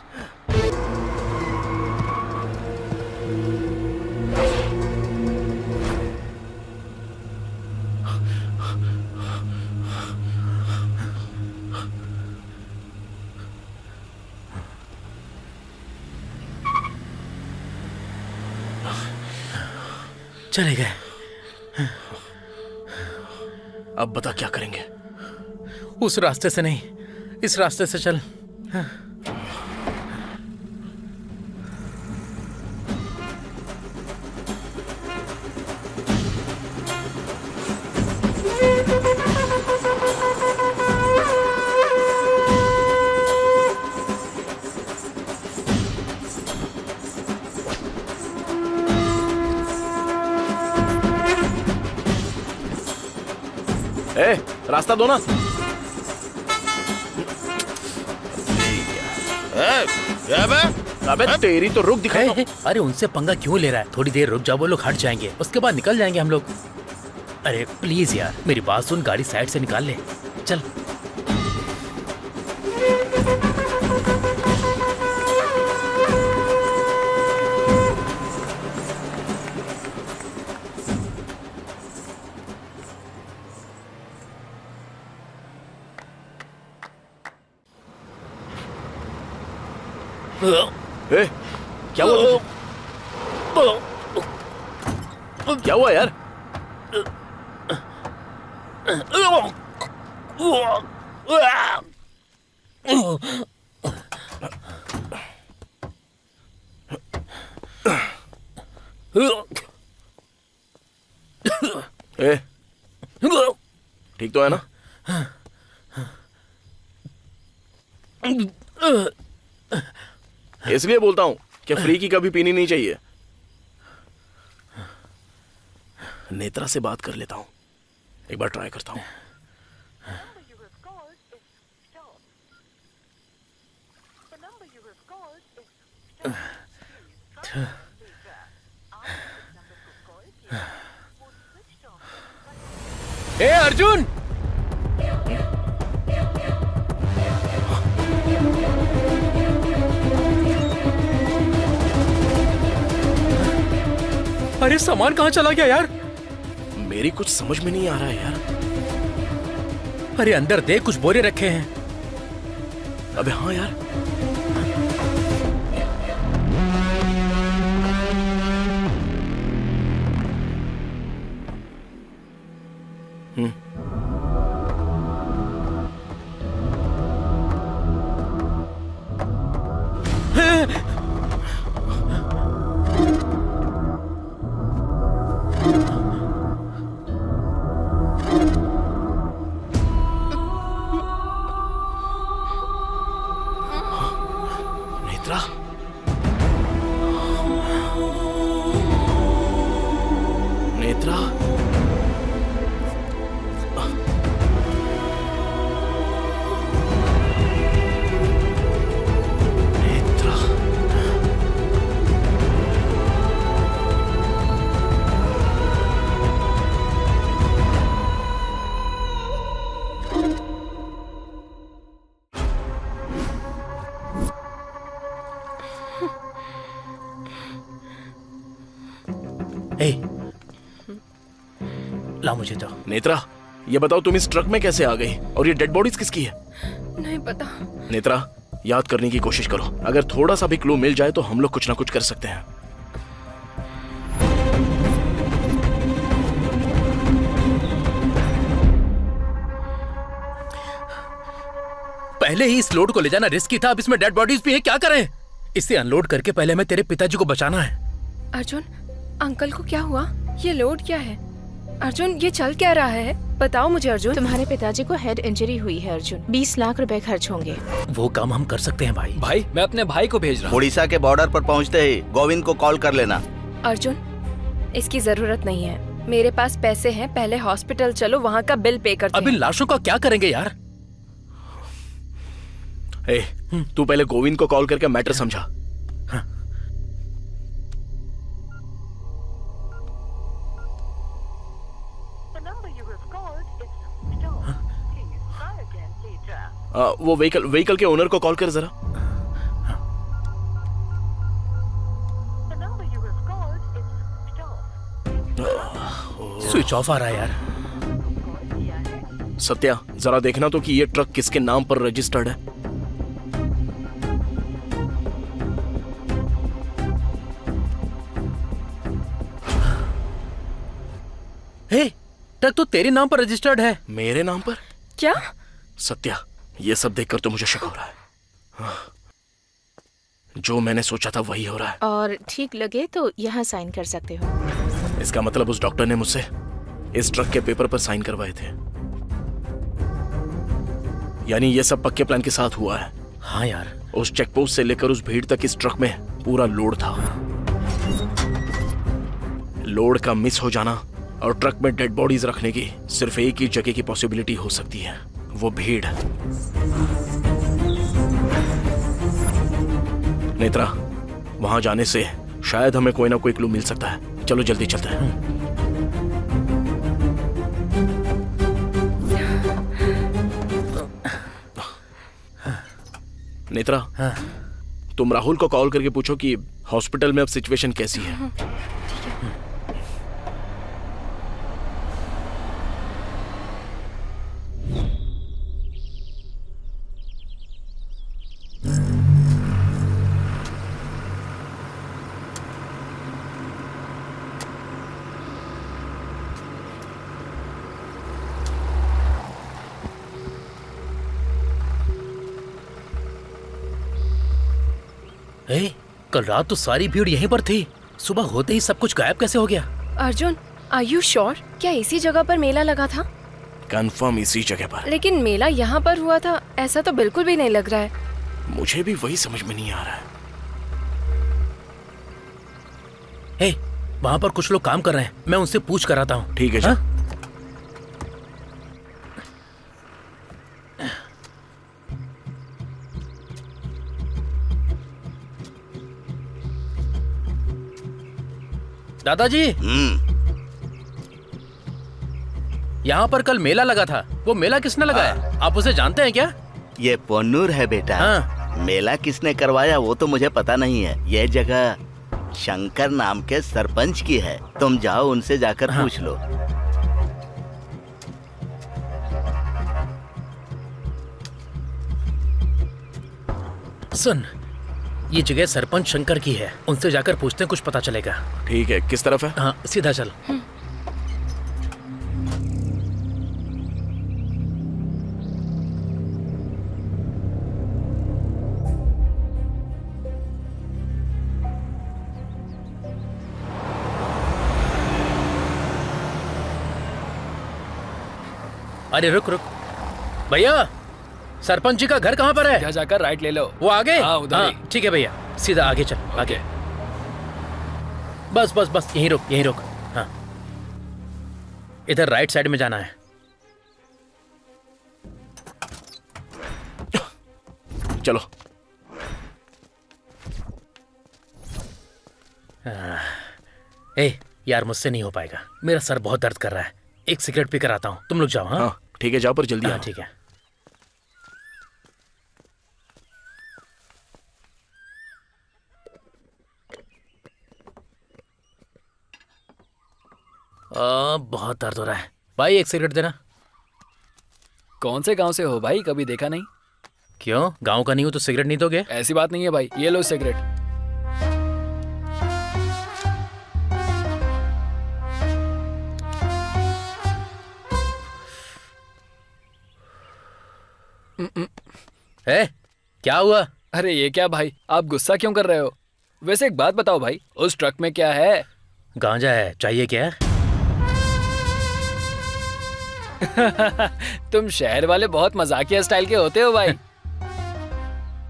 चले गए। अब बता क्या करेंगे? उस रास्ते से नहीं, इस रास्ते से चल। ए, रास्ता दो ना। अबे तेरी तो रुक दिखाई। अरे उनसे पंगा क्यों ले रहा है? थोड़ी देर रुक जाओ, वो लोग हट जाएंगे, उसके बाद निकल जाएंगे हम लोग। अरे प्लीज यार, मेरी बात सुन, गाड़ी साइड से निकाल ले, चल। ए, क्या हुआ? क्या हुआ यार? ए, ठीक तो है ना? इसलिए बोलता हूं कि फ्री की कभी पीनी नहीं चाहिए। नेत्रा से बात कर लेता हूं, एक बार ट्राई करता हूं। ए अर्जुन, अरे सामान कहाँ चला गया यार? मेरी कुछ समझ में नहीं आ रहा है यार। अरे अंदर देख, कुछ बोरे रखे हैं। अबे हाँ यार, नेत्रा, नेत्रा, नेत्रा, ए, ला मुझे तो। नेत्रा, ये बताओ तुम इस ट्रक में कैसे आ गई और ये डेड बॉडीज किसकी है? नहीं पता। नेत्रा, याद करने की कोशिश करो। अगर थोड़ा सा भी क्लू मिल जाए तो हम लोग कुछ ना कुछ कर सकते हैं। पहले ही इस लोड को ले जाना रिस्की था, अब इसमें डेड बॉडीज भी है, क्या करें? इसे अनलोड करके पहले हमें तेरे पिताजी को बचाना है। अर्जुन, अंकल को क्या हुआ? ये लोड क्या है? अर्जुन, ये चल क्या रहा है? बताओ मुझे अर्जुन। तुम्हारे पिताजी को हेड इंजरी हुई है अर्जुन। 20 लाख रुपए खर्च होंगे। वो काम हम कर सकते हैं भाई। भाई, मैं अपने भाई को भेज रहा हूँ। उड़ीसा के बॉर्डर पर पहुंचते ही गोविंद को कॉल कर लेना। अर्जुन, इसकी जरूरत नहीं है, मेरे पास पैसे हैं। पहले हॉस्पिटल चलो, वहाँ का बिल पे करते अब इन लाशों का क्या करेंगे यार? ए, तू पहले गोविंद को कॉल करके मैटर समझा। वो व्हीकल के ओनर को कॉल कर जरा। स्विच ऑफ आ रहा है यार। सत्या, जरा देखना तो कि ये ट्रक किसके नाम पर रजिस्टर्ड है। हे, ट्रक तो तेरे नाम पर रजिस्टर्ड है। मेरे नाम पर? क्या? सत्या, ये सब देखकर तो मुझे शक हो रहा है। जो मैंने सोचा था वही हो रहा है। और ठीक लगे तो यहाँ साइन कर सकते हो। इसका मतलब उस डॉक्टर ने मुझसे इस ट्रक के पेपर पर साइन करवाए थे। यानी ये सब पक्के प्लान के साथ हुआ है। हाँ यार, उस चेकपोस्ट से लेकर उस भीड़ तक इस ट्रक में पूरा लोड था। लोड का मिस हो जाना और ट्रक में डेड बॉडीज रखने की सिर्फ एक ही जगह की पॉसिबिलिटी हो सकती है, वो भीड़। नेत्रा, वहां जाने से शायद हमें कोई ना कोई क्लू मिल सकता है। चलो जल्दी चलते हैं। नेत्रा, तुम राहुल को कॉल करके पूछो कि हॉस्पिटल में अब सिचुएशन कैसी है। कल रात तो सारी भीड़ यहीं पर थी। सुबह होते ही सब कुछ गायब कैसे हो गया? Arjun, are you sure? क्या इसी जगह पर मेला लगा था? कंफर्म इसी जगह पर। लेकिन मेला यहाँ पर हुआ था ऐसा तो बिल्कुल भी नहीं लग रहा है। मुझे भी वही समझ में नहीं आ रहा है। हे, वहाँ पर कुछ लोग काम कर रहे हैं, मैं उनसे पूछ कर आता हूँ। ठीक है जा। दादाजी, यहाँ पर कल मेला लगा था, वो मेला किसने लगाया? आप उसे जानते हैं क्या? ये पोन्नूर है बेटा। हाँ। मेला किसने करवाया वो तो मुझे पता नहीं है। ये जगह शंकर नाम के सरपंच की है। तुम जाओ उनसे जाकर पूछ लो। सुन, ये जगह सरपंच शंकर की है, उनसे जाकर पूछते हैं, कुछ पता चलेगा। ठीक है, किस तरफ है? हाँ, सीधा चल। अरे रुक रुक भैया, सरपंच जी का घर कहाँ पर है? यहाँ जाकर राइट ले लो। वो आगे? हाँ, उधर ही। ठीक है भैया, सीधा आगे चल। आगे बस बस बस, यहीं रुक, यहीं रुक। हाँ, इधर राइट साइड में जाना है। चलो। ए यार, मुझसे नहीं हो पाएगा, मेरा सर बहुत दर्द कर रहा है। एक सिगरेट पी कर आता हूँ, तुम लोग जाओ। हाँ ठीक है, जाओ पर जल्दी। हाँ ठीक है। बहुत दर्द हो रहा है भाई, एक सिगरेट देना। कौन से गांव से हो भाई? कभी देखा नहीं। क्यों, गांव का नहीं हो तो सिगरेट नहीं दोगे? ऐसी बात नहीं है भाई, ये लो सिगरेट। क्या हुआ? अरे ये क्या भाई, आप गुस्सा क्यों कर रहे हो? वैसे एक बात बताओ भाई, उस ट्रक में क्या है? गांजा है, चाहिए क्या? तुम शहर वाले बहुत मजाकिया स्टाइल के होते हो भाई।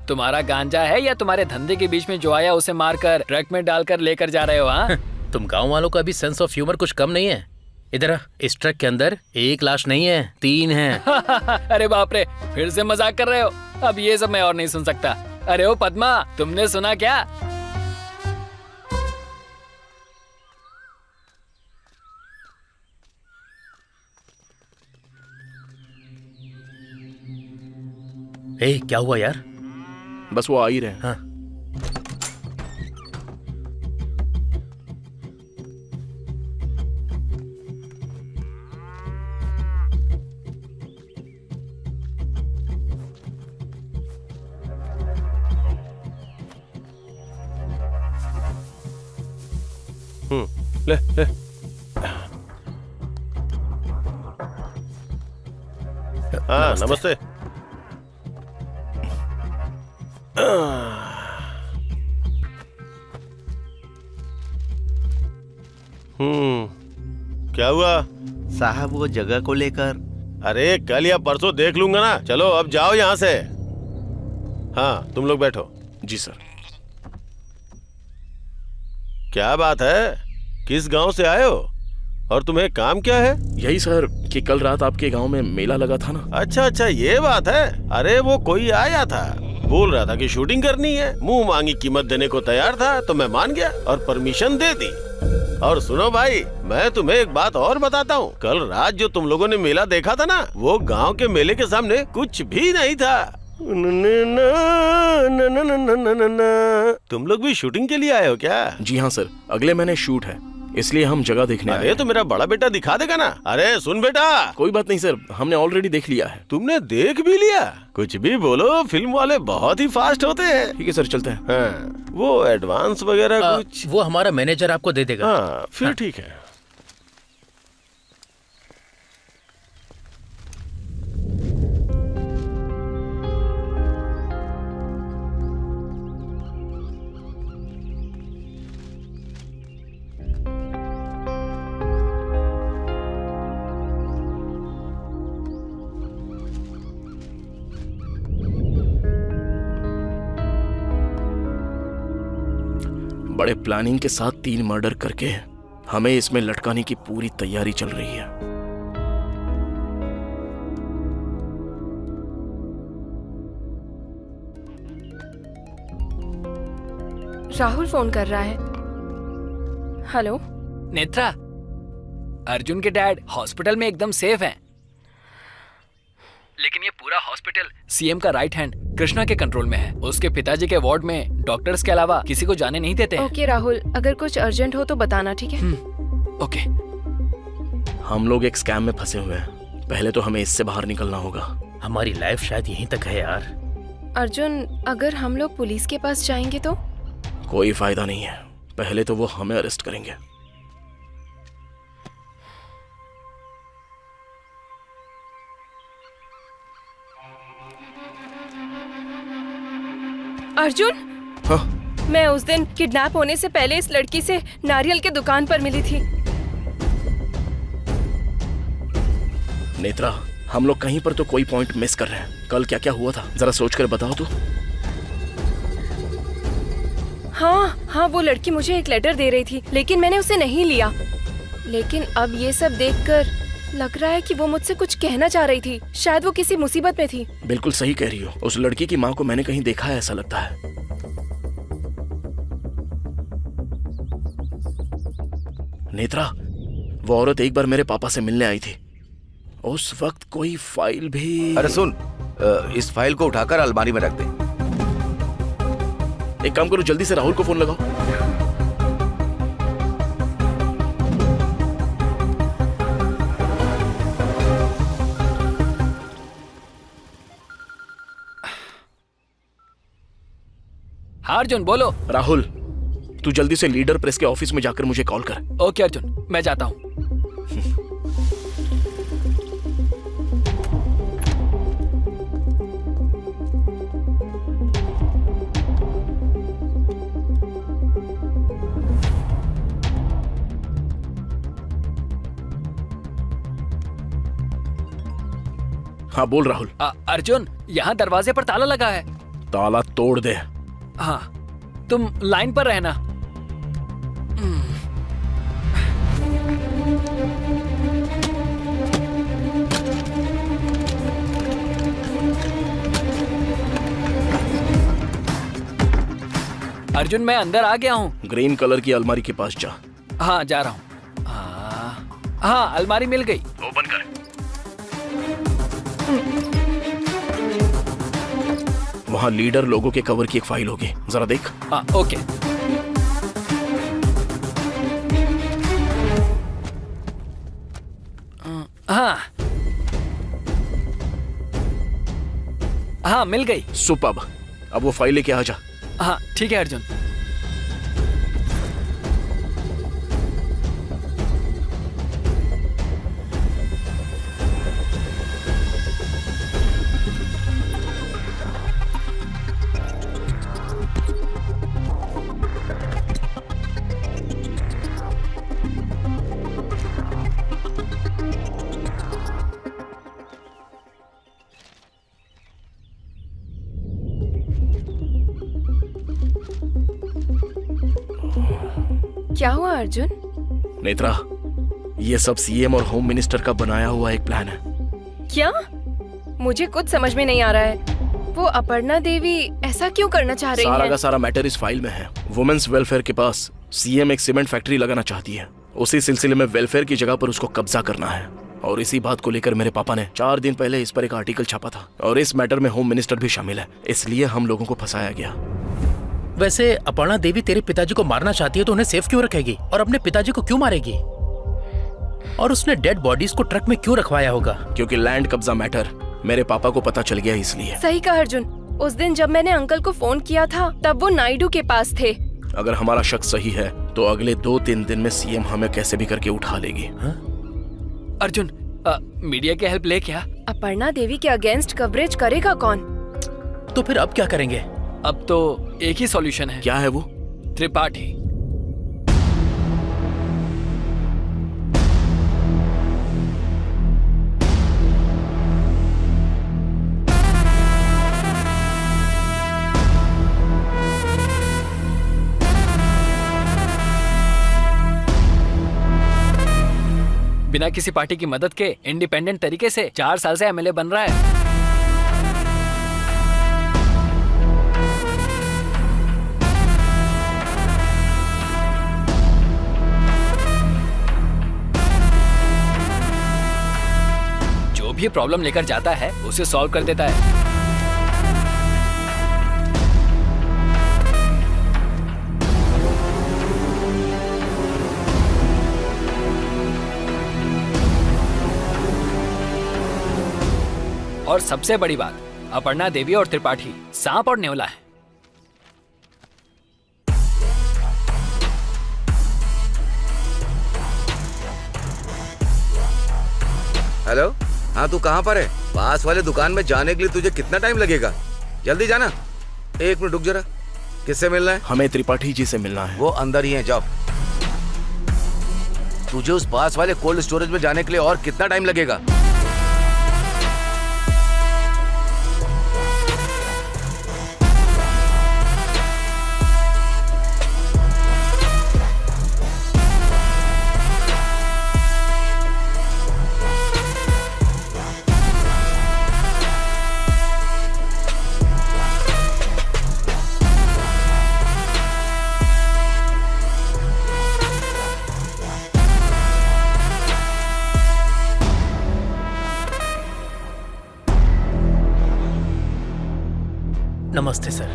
तुम्हारा गांजा है या तुम्हारे धंधे के बीच में जो आया उसे मारकर ट्रक में डालकर लेकर जा रहे हो? हाँ तुम गांव वालों का भी सेंस ऑफ ह्यूमर कुछ कम नहीं है। इधर इस ट्रक के अंदर एक लाश नहीं है, 3 हैं। अरे बाप रे, फिर से मजाक कर रहे हो? अब ये सब मैं और नहीं सुन सकता। अरे ओ पद्मा, तुमने सुना क्या? क्या हुआ यार? बस वो आ ही रहे हैं। हाँ। ले ले। हाँ नमस्ते। क्या हुआ साहब? वो जगह को लेकर। अरे कल या परसों देख लूंगा ना। चलो अब जाओ यहाँ से। हाँ तुम लोग बैठो। जी सर। क्या बात है, किस गांव से आए हो और तुम्हें काम क्या है? यही सर कि कल रात आपके गांव में मेला लगा था ना। अच्छा अच्छा, ये बात है। अरे वो कोई आया था, बोल रहा था कि शूटिंग करनी है, मुंह मांगी कीमत देने को तैयार था, तो मैं मान गया और परमिशन दे दी। और सुनो भाई, मैं तुम्हें एक बात और बताता हूँ। कल रात जो तुम लोगों ने मेला देखा था ना, वो गांव के मेले के सामने कुछ भी नहीं था। तुम लोग भी शूटिंग के लिए आए हो क्या? जी हाँ सर, अगले महीने शूट है, इसलिए हम जगह देखने आए। अरे तो मेरा बड़ा बेटा दिखा देगा ना। अरे सुन बेटा। कोई बात नहीं सर, हमने ऑलरेडी देख लिया है। तुमने देख भी लिया? कुछ भी बोलो, फिल्म वाले बहुत ही फास्ट होते हैं। ठीक है सर, चलते हैं। हाँ, वो एडवांस वगैरह कुछ? वो हमारा मैनेजर आपको दे देगा। हाँ फिर ठीक है। बड़े प्लानिंग के साथ 3 मर्डर करके हमें इसमें लटकाने की पूरी तैयारी चल रही है। राहुल फोन कर रहा है। हेलो नेत्रा, अर्जुन के डैड हॉस्पिटल में एकदम सेफ हैं। लेकिन ये पूरा हॉस्पिटल सीएम का राइट हैंड कृष्णा के कंट्रोल में है। उसके पिताजी के वार्ड में डॉक्टर्स के अलावा किसी को जाने नहीं देते हैं। ओके राहुल, अगर कुछ अर्जेंट हो तो बताना, ठीक है? ओके। हम लोग एक स्कैम में फंसे हुए हैं। पहले तो हमें इससे बाहर निकलना होगा। हमारी लाइफ शायद यहीं तक है यार। अर्जुन, अगर हम लोग पुलिस के पास जाएंगे तो? कोई फायदा नहीं है। पहले तो वो हमें अरेस्ट करेंगे। अर्जुन, हाँ? मैं उस दिन किडनैप होने से पहले इस लड़की से नारियल के दुकान पर मिली थी। नेत्रा, हम लोग कहीं पर तो कोई पॉइंट मिस कर रहे हैं। कल क्या क्या हुआ था जरा सोच कर बताओ तो। हाँ, वो लड़की मुझे एक लेटर दे रही थी, लेकिन मैंने उसे नहीं लिया। लेकिन अब ये सब देखकर लग रहा है कि वो मुझसे कुछ कहना चाह रही थी। शायद वो किसी मुसीबत में थी। बिल्कुल सही कह रही हो। उस लड़की की माँ को मैंने कहीं देखा है, ऐसा लगता है। नेत्रा, वो औरत एक बार मेरे पापा से मिलने आई थी। उस वक्त कोई फाइल भी। अरे सुन, इस फाइल को उठाकर अलमारी में रख दे। एक काम करो, जल्दी से राहुल को फोन लगाओ। हाँ अर्जुन, बोलो। राहुल, तू जल्दी से लीडर प्रेस के ऑफिस में जाकर मुझे कॉल कर। ओके अर्जुन, मैं जाता हूँ। हाँ बोल राहुल। अर्जुन, यहाँ दरवाजे पर ताला लगा है। ताला तोड़ दे। हाँ, तुम लाइन पर रहना। अर्जुन, मैं अंदर आ गया हूँ। ग्रीन कलर की अलमारी के पास जा। हाँ, जा रहा हूँ। हाँ, अलमारी मिल गई। ओपन कर। वहाँ लीडर लोगों के कवर की एक फाइल होगी, जरा देख। हाँ, ओके। हाँ हाँ, मिल गई। सुपर्ब। अब वो फाइल लेके आ जा। हाँ ठीक है अर्जुन। क्या हुआ अर्जुन? नेत्रा, ये सब सीएम और होम मिनिस्टर का बनाया हुआ एक प्लान है। क्या? मुझे कुछ समझ में नहीं आ रहा है। वो अपर्णा देवी ऐसा क्यों करना चाह रही सारा है? का सारा मैटर इस फाइल में है। वुमेन्स वेलफेयर के पास सीएम एक सीमेंट फैक्ट्री लगाना चाहती है। उसी सिलसिले में वेलफेयर की जगह पर उसको कब्जा करना है। और इसी बात को लेकर मेरे पापा ने 4 दिन पहले इस पर एक आर्टिकल छापा था। और इस मैटर में होम मिनिस्टर भी शामिल है, इसलिए हम लोगों को फंसाया गया। वैसे अपर्णा देवी तेरे पिताजी को मारना चाहती है तो उन्हें सेफ क्यों रखेगी और अपने पिताजी को क्यों मारेगी? और उसने डेड बॉडीज को ट्रक में क्यों रखवाया होगा? क्योंकि लैंड कब्जा मैटर मेरे पापा को पता चल गया, इसलिए। सही कहा अर्जुन। उस दिन जब मैंने अंकल को फोन किया था तब वो नायडू के पास थे। अगर हमारा शक सही है तो अगले 2-3 दिन में सीएम हमें कैसे भी करके उठा लेगी। अर्जुन, मीडिया की हेल्प ले क्या? अपर्णा देवी के अगेंस्ट कवरेज करेगा कौन? तो फिर अब क्या करेंगे? अब तो एक ही सॉल्यूशन है। क्या है वो? त्रिपाठी। बिना किसी पार्टी की मदद के इंडिपेंडेंट तरीके से 4 साल से एमएलए बन रहा है। जो भी प्रॉब्लम लेकर जाता है उसे सॉल्व कर देता है। और सबसे बड़ी बात, अपर्णा देवी और त्रिपाठी सांप और नेवला है। हेलो, हाँ तू कहाँ पर है? पास वाले दुकान में जाने के लिए तुझे कितना टाइम लगेगा? जल्दी जाना। 1 मिनट रुक जरा। किससे मिलना है? हमें त्रिपाठी जी से मिलना है। वो अंदर ही हैं, जाओ। तुझे उस पास वाले कोल्ड स्टोरेज में जाने के लिए और कितना टाइम लगेगा? नमस्ते सर।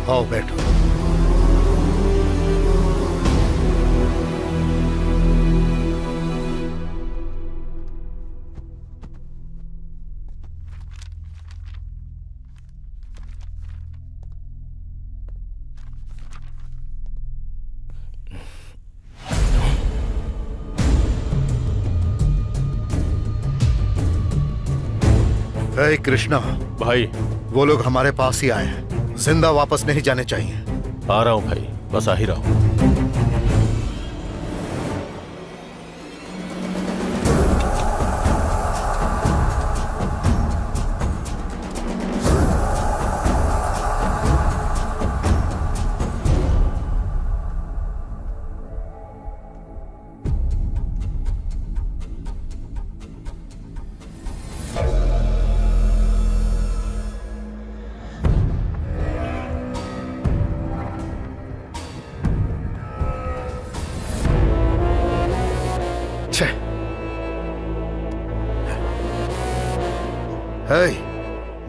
आओ बैठो। हे कृष्णा भाई, वो लोग हमारे पास ही आए हैं, जिंदा वापस नहीं जाने चाहिए। आ रहा हूँ भाई, बस आ ही रहा हूँ।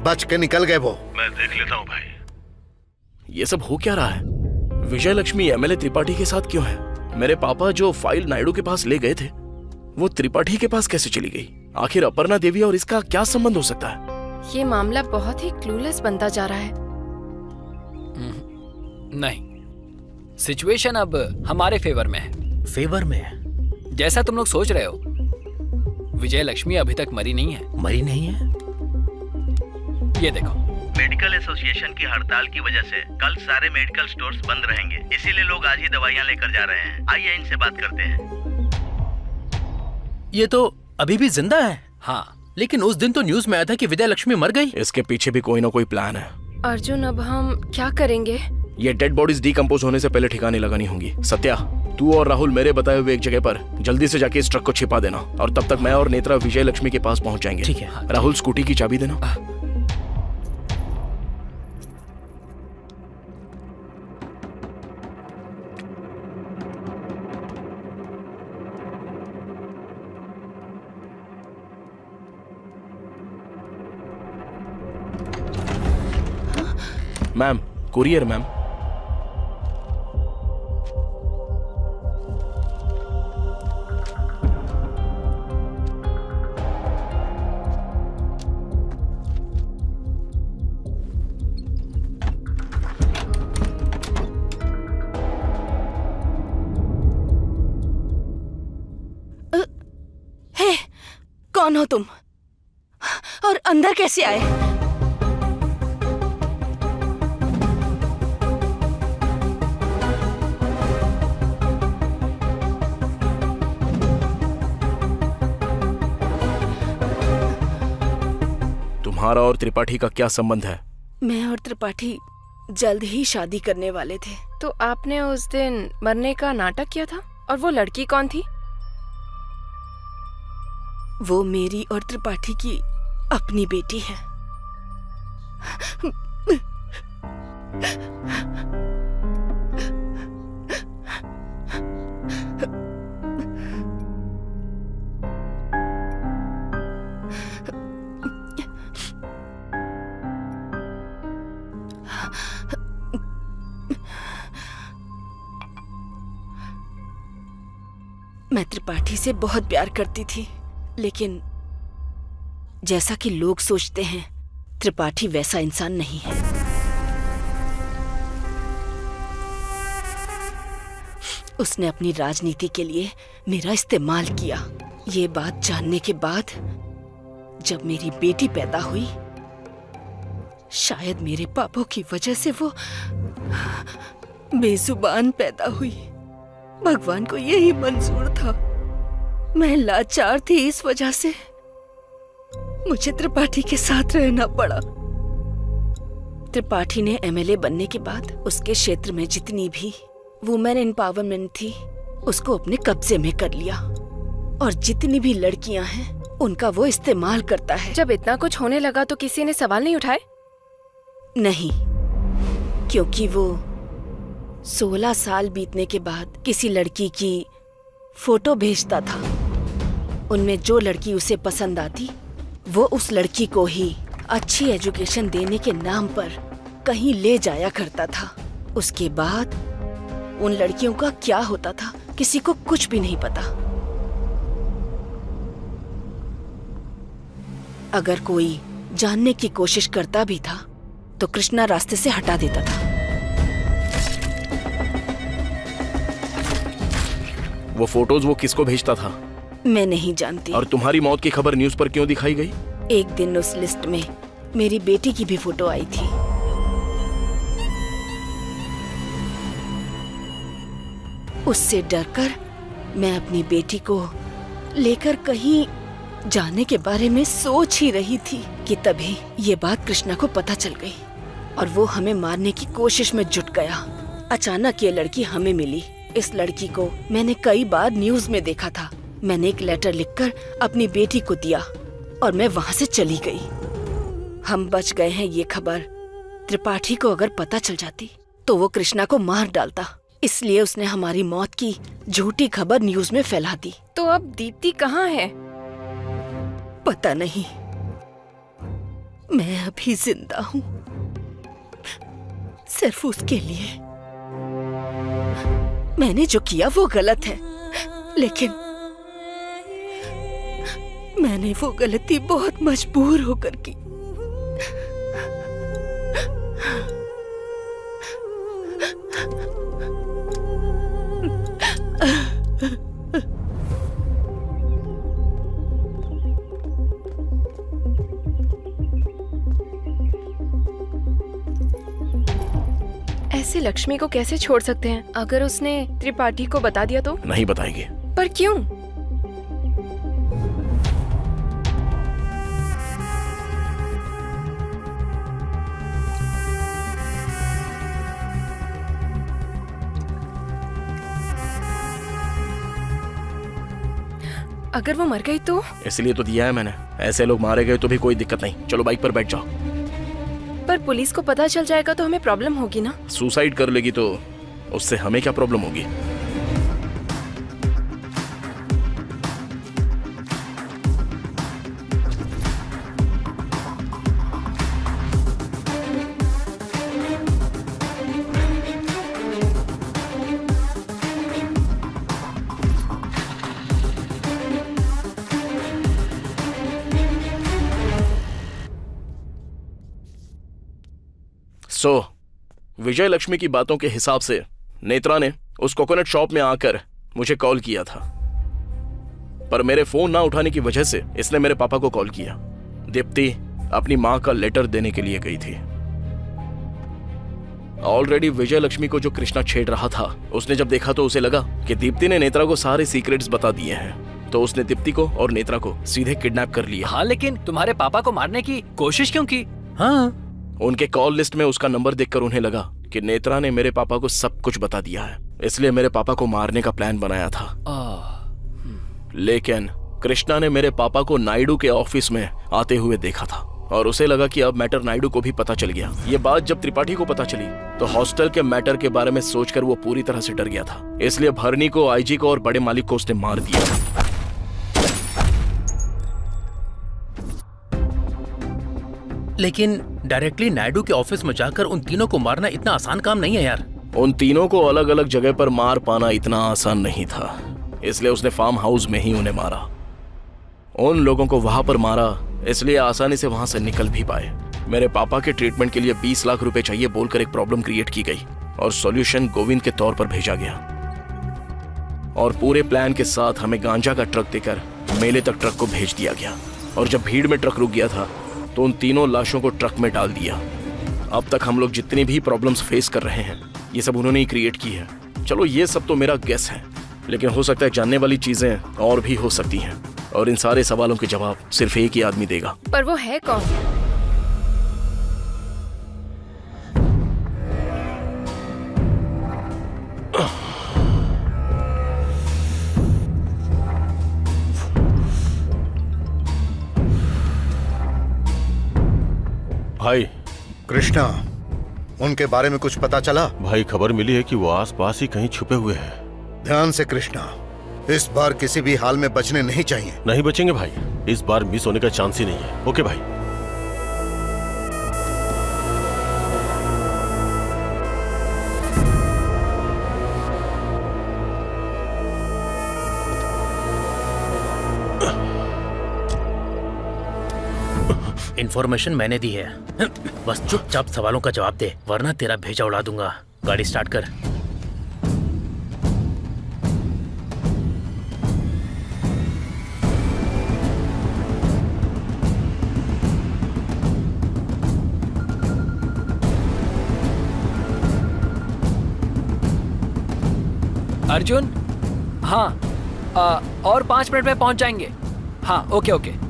बच के निकल गए वो। मैं देख लेता हूँ भाई। ये सब हो क्या रहा है? विजय लक्ष्मी एमएलए त्रिपाठी के साथ क्यों है? मेरे पापा जो फाइल नायडू के पास ले गए थे, वो त्रिपाठी के पास कैसे चली गई? आखिर अपर्णा देवी और इसका क्या संबंध हो सकता है? ये मामला बहुत ही क्लूलेस बनता जा रहा है। नहीं, सिचुएशन अब हमारे फेवर में है। फेवर में है? जैसा तुम लोग सोच रहे हो, विजय लक्ष्मी अभी तक मरी नहीं है। मरी नहीं है? ये देखो, मेडिकल एसोसिएशन की हड़ताल की वजह से कल सारे मेडिकल स्टोर्स बंद रहेंगे, इसीलिए लोग आज ही दवाइयाँ लेकर जा रहे हैं। आइए इनसे बात करते हैं। ये तो अभी भी जिंदा है। हाँ, लेकिन उस दिन तो न्यूज में आया था कि विजय लक्ष्मी मर गई। इसके पीछे भी कोई ना कोई प्लान है। अर्जुन, अब हम क्या करेंगे? ये डेड बॉडीज डिकम्पोज होने से पहले ठिकाने लगानी होंगी। सत्या, तू और राहुल मेरे बताए हुए एक जगह पर जल्दी से जाके इस ट्रक को छिपा देना, और तब तक मैं और नेत्रा विजय लक्ष्मी के पास पहुंच जाएंगे। ठीक है। राहुल, स्कूटी की चाबी देना। Ma'am, courier ma'am. हे, कौन हो तुम? और अंदर कैसे आए? तुम्हारा और त्रिपाठी का क्या संबंध है? मैं और त्रिपाठी जल्द ही शादी करने वाले थे। तो आपने उस दिन मरने का नाटक किया था? और वो लड़की कौन थी? वो मेरी और त्रिपाठी की अपनी बेटी है। मैं त्रिपाठी से बहुत प्यार करती थी, लेकिन जैसा कि लोग सोचते हैं, त्रिपाठी वैसा इंसान नहीं है। उसने अपनी राजनीति के लिए मेरा इस्तेमाल किया। ये बात जानने के बाद जब मेरी बेटी पैदा हुई, शायद मेरे पापों की वजह से वो बेजुबान पैदा हुई। भगवान को यही मंजूर था। मैं लाचार थी, इस वजह से मुझे त्रिपाठी के साथ रहना पड़ा। त्रिपाठी ने एमएलए बनने के बाद उसके क्षेत्र में जितनी भी वुमेन एम्पावरमेंट थी, उसको अपने कब्जे में कर लिया। और जितनी भी लड़कियां हैं, उनका वो इस्तेमाल करता है। जब इतना कुछ होने लगा तो किसी ने सवाल नहीं उठाए? नहीं, क्योंकि वो 16 साल बीतने के बाद किसी लड़की की फोटो भेजता था। उनमें जो लड़की उसे पसंद आती, वो उस लड़की को ही अच्छी एजुकेशन देने के नाम पर कहीं ले जाया करता था। उसके बाद उन लड़कियों का क्या होता था, किसी को कुछ भी नहीं पता। अगर कोई जानने की कोशिश करता भी था, तो कृष्णा रास्ते से हटा देता था। वो फोटोज वो किसको भेजता था? मैं नहीं जानती। और तुम्हारी मौत की खबर न्यूज़ पर क्यों दिखाई गई? एक दिन उस लिस्ट में मेरी बेटी की भी फोटो आई थी। उससे डरकर मैं अपनी बेटी को लेकर कहीं जाने के बारे में सोच ही रही थी कि तभी ये बात कृष्णा को पता चल गई और वो हमें मारने की कोशिश में जुट गया। अचानक ये लड़की हमें मिली। इस लड़की को मैंने कई बार न्यूज़ में देखा था। मैंने एक लेटर लिखकर अपनी बेटी को दिया और मैं वहां से चली गई। हम बच गए हैं ये खबर त्रिपाठी को अगर पता चल जाती तो वो कृष्णा को मार डालता। इसलिए उसने हमारी मौत की झूठी खबर न्यूज़ में फैला दी। तो अब दीप्ति कहाँ है? पता नहीं। मैं अभी जिंदा हूँ सिर्फ उसके लिए। मैंने जो किया वो गलत है, लेकिन मैंने वो गलती बहुत मजबूर होकर की। ऐसे लक्ष्मी को कैसे छोड़ सकते हैं? अगर उसने त्रिपाठी को बता दिया तो? नहीं बताएगी। पर क्यों? अगर वो मर गई तो? इसलिए तो दिया है मैंने। ऐसे लोग मारे गए तो भी कोई दिक्कत नहीं। चलो बाइक पर बैठ जाओ। पर पुलिस को पता चल जाएगा तो हमें प्रॉब्लम होगी ना? सुसाइड कर लेगी तो उससे हमें क्या प्रॉब्लम होगी? विजय लक्ष्मी की बातों के हिसाब से नेत्रा ने उस कोकोनट शॉप में आकर मुझे कॉल किया था, पर मेरे फोन ना उठाने की वजह से इसने मेरे पापा को कॉल किया। दीप्ति अपनी मां का लेटर देने के लिए गई थी। ऑलरेडी विजय लक्ष्मी को जो कृष्णा छेड़ रहा था, उसने जब देखा तो उसे लगा कि दीप्ति ने नेत्रा को सारे सीक्रेट्स बता दिए हैं, तो उसने दीप्ति को और नेत्रा को सीधे किडनैप कर लिया। हाँ, लेकिन तुम्हारे पापा को मारने की कोशिश क्यों की? हाँ, उनके कॉल लिस्ट में उसका नंबर देखकर उन्हें लगा कि नेत्रा ने मेरे पापा को सब कुछ बता दिया है, इसलिए मेरे पापा को मारने का प्लान बनाया था। लेकिन कृष्णा ने मेरे पापा को नायडू के ऑफिस में आते हुए देखा था और उसे लगा कि अब मैटर नायडू को भी पता चल गया। ये बात जब त्रिपाठी को पता चली तो हॉस्टल के मैटर के बारे में सोचकर वो पूरी तरह से डर गया था, इसलिए भरनी को, आईजी को और बड़े मालिक को उसने मार दिया। लेकिन डायरेक्टली नायडू के ऑफिस में जाकर उन तीनों को मारना इतना आसान काम नहीं है यार। उन तीनों को अलग अलग जगह पर मार पाना इतना आसान नहीं था, इसलिए उसने फार्म हाउस में ही उन्हें मारा। उन लोगों को वहां पर मारा इसलिए आसानी से वहां से निकल भी पाए। मेरे पापा के ट्रीटमेंट के लिए 20 लाख रुपए चाहिए बोलकर एक प्रॉब्लम क्रिएट की गई और सॉल्यूशन गोविंद के तौर पर भेजा गया और पूरे प्लान के साथ हमें गांजा का ट्रक देकर मेले तक ट्रक को भेज दिया गया। और जब भीड़ में ट्रक रुक गया था तो उन तीनों लाशों को ट्रक में डाल दिया। अब तक हम लोग जितनी भी प्रॉब्लम्स फेस कर रहे हैं ये सब उन्होंने ही क्रिएट की है। चलो ये सब तो मेरा गेस है, लेकिन हो सकता है जानने वाली चीजें और भी हो सकती हैं और इन सारे सवालों के जवाब सिर्फ एक ही आदमी देगा। पर वो है कौन? भाई कृष्णा, उनके बारे में कुछ पता चला? भाई खबर मिली है कि वो आसपास ही कहीं छुपे हुए हैं। ध्यान से कृष्णा, इस बार किसी भी हाल में बचने नहीं चाहिए। नहीं बचेंगे भाई, इस बार मिस होने का चांस ही नहीं है। ओके भाई। इन्फॉर्मेशन मैंने दी है, बस चुपचाप सवालों का जवाब दे वरना तेरा भेजा उड़ा दूंगा। गाड़ी स्टार्ट कर। अर्जुन, हाँ, और 5 मिनट में पहुंच जाएंगे। हाँ, ओके ओके।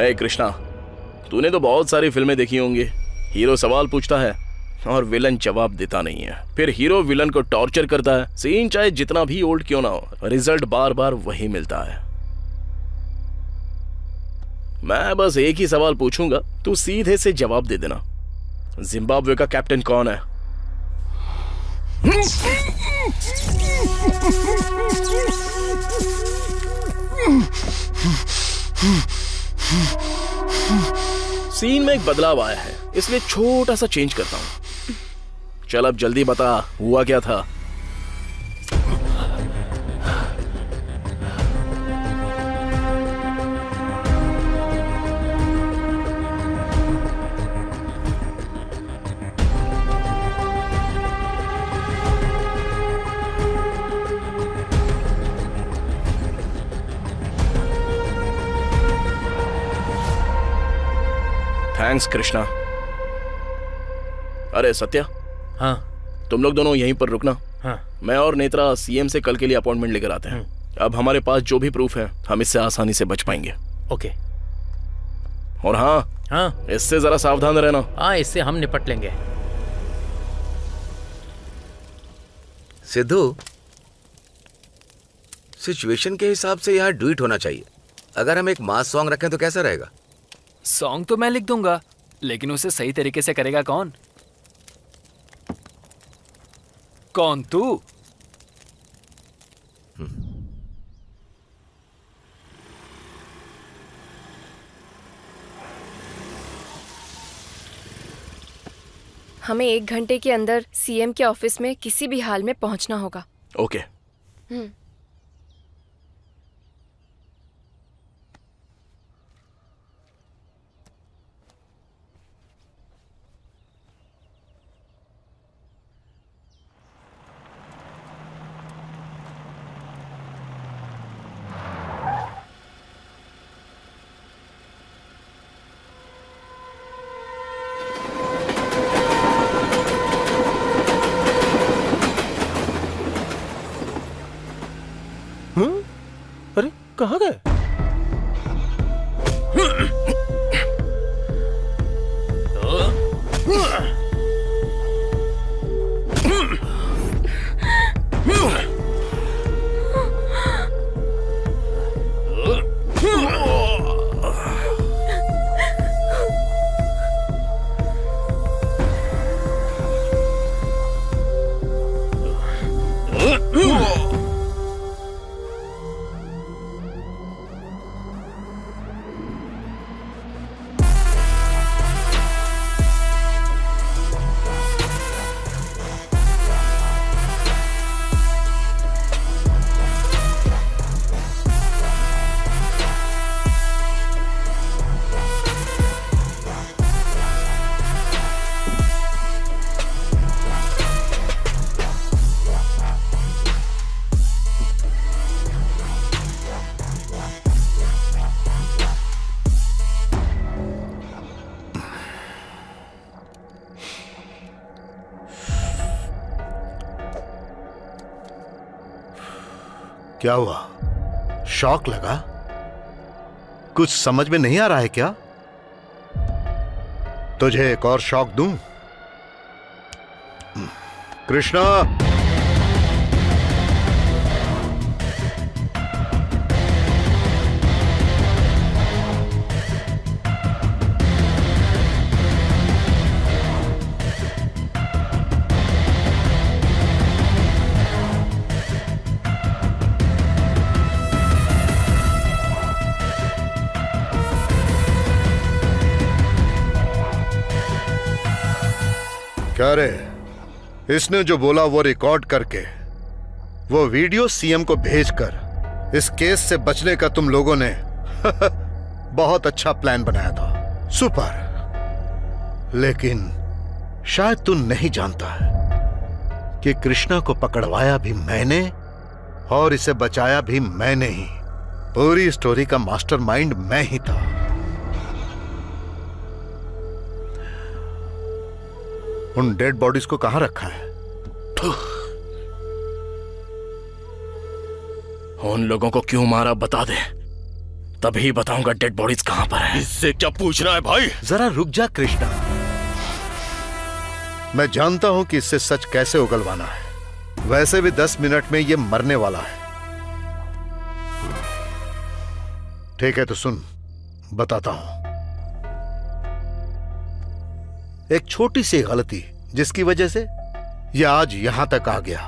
ए कृष्णा, तूने तो बहुत सारी फिल्में देखी होंगी। हीरो सवाल पूछता है और विलन जवाब देता नहीं है, फिर हीरो विलन को टॉर्चर करता है। सीन चाहे जितना भी ओल्ड क्यों ना हो, रिजल्ट बार बार वही मिलता है। मैं बस एक ही सवाल पूछूंगा, तू सीधे से जवाब दे देना। जिम्बाब्वे का कैप्टन कौन है? सीन में एक बदलाव आया है, इसलिए छोटा सा चेंज करता हूं। चल अब जल्दी बता, हुआ क्या था? थैंक्स कृष्णा। अरे सत्या, हाँ तुम लोग दोनों यहीं पर रुकना। हाँ मैं और नेत्रा सीएम से कल के लिए अपॉइंटमेंट लेकर आते हैं। अब हमारे पास जो भी प्रूफ है हम इससे आसानी से बच पाएंगे। ओके। और हाँ हाँ इससे जरा सावधान रहना। हाँ, इससे हम निपट लेंगे। सिद्धू, सिचुएशन के हिसाब से यहाँ डुइट होना चाहिए। अगर हम एक मास सॉन्ग रखें तो कैसा रहेगा? सॉन्ग तो मैं लिख दूंगा, लेकिन उसे सही तरीके से करेगा कौन? कौन, तू? हमें 1 घंटे के अंदर सीएम के ऑफिस में किसी भी हाल में पहुंचना होगा। ओके। अरे कहाँ गए? क्या हुआ? शॉक लगा? कुछ समझ में नहीं आ रहा है क्या? तुझे एक और शॉक दूं? कृष्णा, क्या रे? इसने जो बोला वो रिकॉर्ड करके वो वीडियो सीएम को भेजकर इस केस से बचने का तुम लोगों ने बहुत अच्छा प्लान बनाया था। सुपर। लेकिन शायद तू नहीं जानता है कि कृष्णा को पकड़वाया भी मैंने और इसे बचाया भी मैंने ही। पूरी स्टोरी का मास्टरमाइंड मैं ही था। उन डेड बॉडीज को कहां रखा है? उन लोगों को क्यों मारा बता दे, तभी बताऊंगा डेड बॉडीज कहां पर है। इससे क्या पूछना है भाई? जरा रुक जा कृष्णा, मैं जानता हूं कि इससे सच कैसे उगलवाना है। वैसे भी 10 मिनट में ये मरने वाला है। ठीक है तो सुन, बताता हूं। एक छोटी सी गलती जिसकी वजह से यह आज यहां तक आ गया।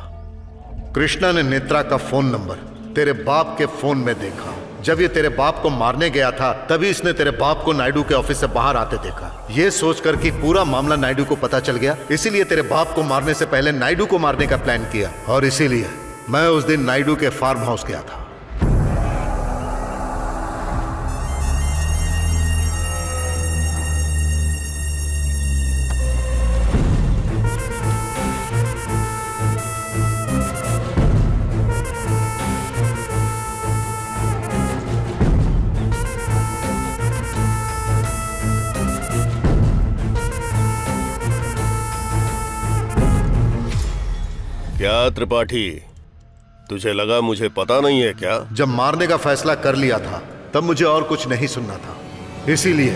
कृष्णा ने नेत्रा का फोन नंबर तेरे बाप के फोन में देखा। जब ये तेरे बाप को मारने गया था तभी इसने तेरे बाप को नायडू के ऑफिस से बाहर आते देखा। ये सोचकर कि पूरा मामला नायडू को पता चल गया, इसीलिए तेरे बाप को मारने से पहले नायडू को मारने का प्लान किया। और इसीलिए मैं उस दिन नायडू के फार्म हाउस गया था। क्या त्रिपाठी, तुझे लगा मुझे पता नहीं है क्या? जब मारने का फैसला कर लिया था तब मुझे और कुछ नहीं सुनना था, इसीलिए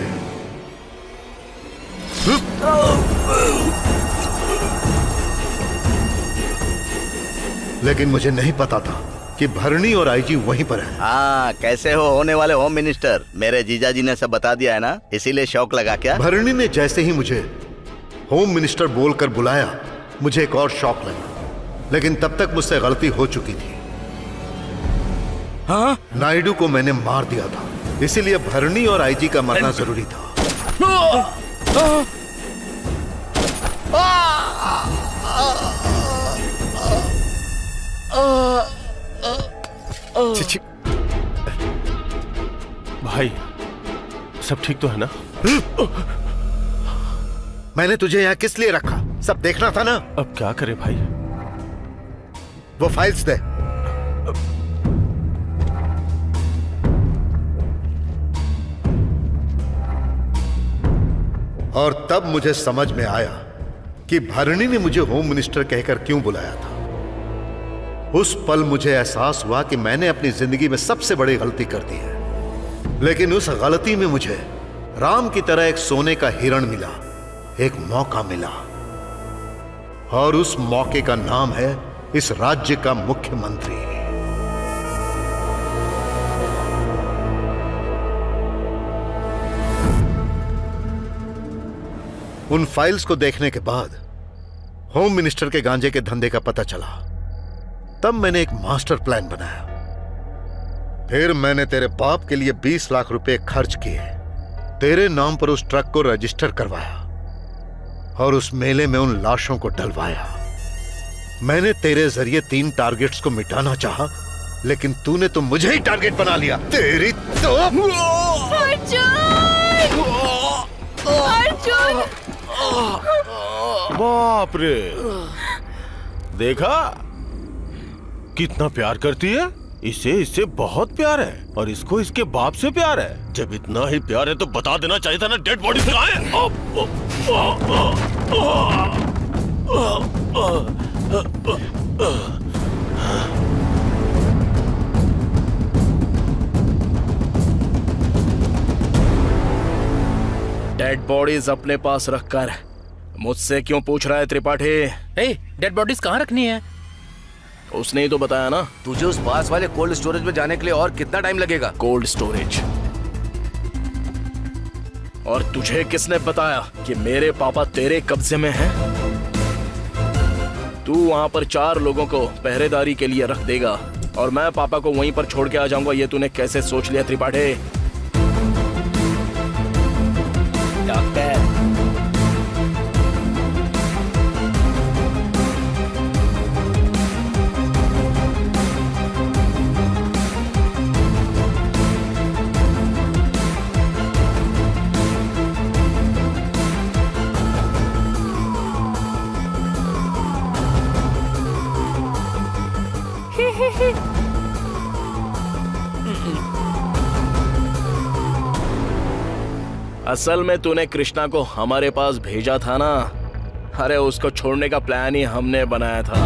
लेकिन मुझे नहीं पता था कि भरणी और आईजी वहीं पर है। हाँ, कैसे हो होने वाले होम मिनिस्टर? मेरे जीजा जी ने सब बता दिया है ना, इसीलिए शौक लगा क्या? भरणी ने जैसे ही मुझे होम मिनिस्टर बोलकर बुलाया, मुझे एक और शौक लगा, लेकिन तब तक मुझसे गलती हो चुकी थी। हाँ? नायडू को मैंने मार दिया था, इसीलिए भरणी और आईजी का मरना जरूरी था। चिची। भाई, सब ठीक तो है ना? मैंने तुझे यहाँ किस लिए रखा? सब देखना था ना। अब क्या करे भाई? वो फाइल्स दे। और तब मुझे समझ में आया कि भरणी ने मुझे होम मिनिस्टर कहकर क्यों बुलाया था। उस पल मुझे एहसास हुआ कि मैंने अपनी जिंदगी में सबसे बड़ी गलती कर दी है, लेकिन उस गलती में मुझे राम की तरह एक सोने का हिरण मिला, एक मौका मिला, और उस मौके का नाम है इस राज्य का मुख्यमंत्री। उन फाइल्स को देखने के बाद होम मिनिस्टर के गांजे के धंधे का पता चला। तब मैंने एक मास्टर प्लान बनाया। फिर मैंने तेरे बाप के लिए 20 लाख रुपए खर्च किए, तेरे नाम पर उस ट्रक को रजिस्टर करवाया और उस मेले में उन लाशों को डलवाया। मैंने तेरे जरिए 3 टारगेट्स को मिटाना चाहा, लेकिन तूने तो मुझे ही टारगेट बना लिया। तेरी तो अर्जुन! बाप रे, देखा कितना प्यार करती है। इससे बहुत प्यार है, और इसको इसके बाप से प्यार है। जब इतना ही प्यार है तो बता देना चाहिए था ना, डेड बॉडी से आए। डेड बॉडीज अपने पास रखकर मुझसे क्यों पूछ रहा है त्रिपाठी? डेड बॉडीज कहाँ रखनी है? उसने ही तो बताया ना। तुझे उस पास वाले कोल्ड स्टोरेज में जाने के लिए और कितना टाइम लगेगा? Cold storage? और तुझे किसने बताया कि मेरे पापा तेरे कब्जे में हैं? तू वहां पर 4 लोगों को पहरेदारी के लिए रख देगा और मैं पापा को वहीं पर छोड़ के आ जाऊंगा। ये तूने कैसे सोच लिया त्रिपाठी? डॉक्टर, असल में तूने कृष्णा को हमारे पास भेजा था ना। अरे उसको छोड़ने का प्लान ही हमने बनाया था।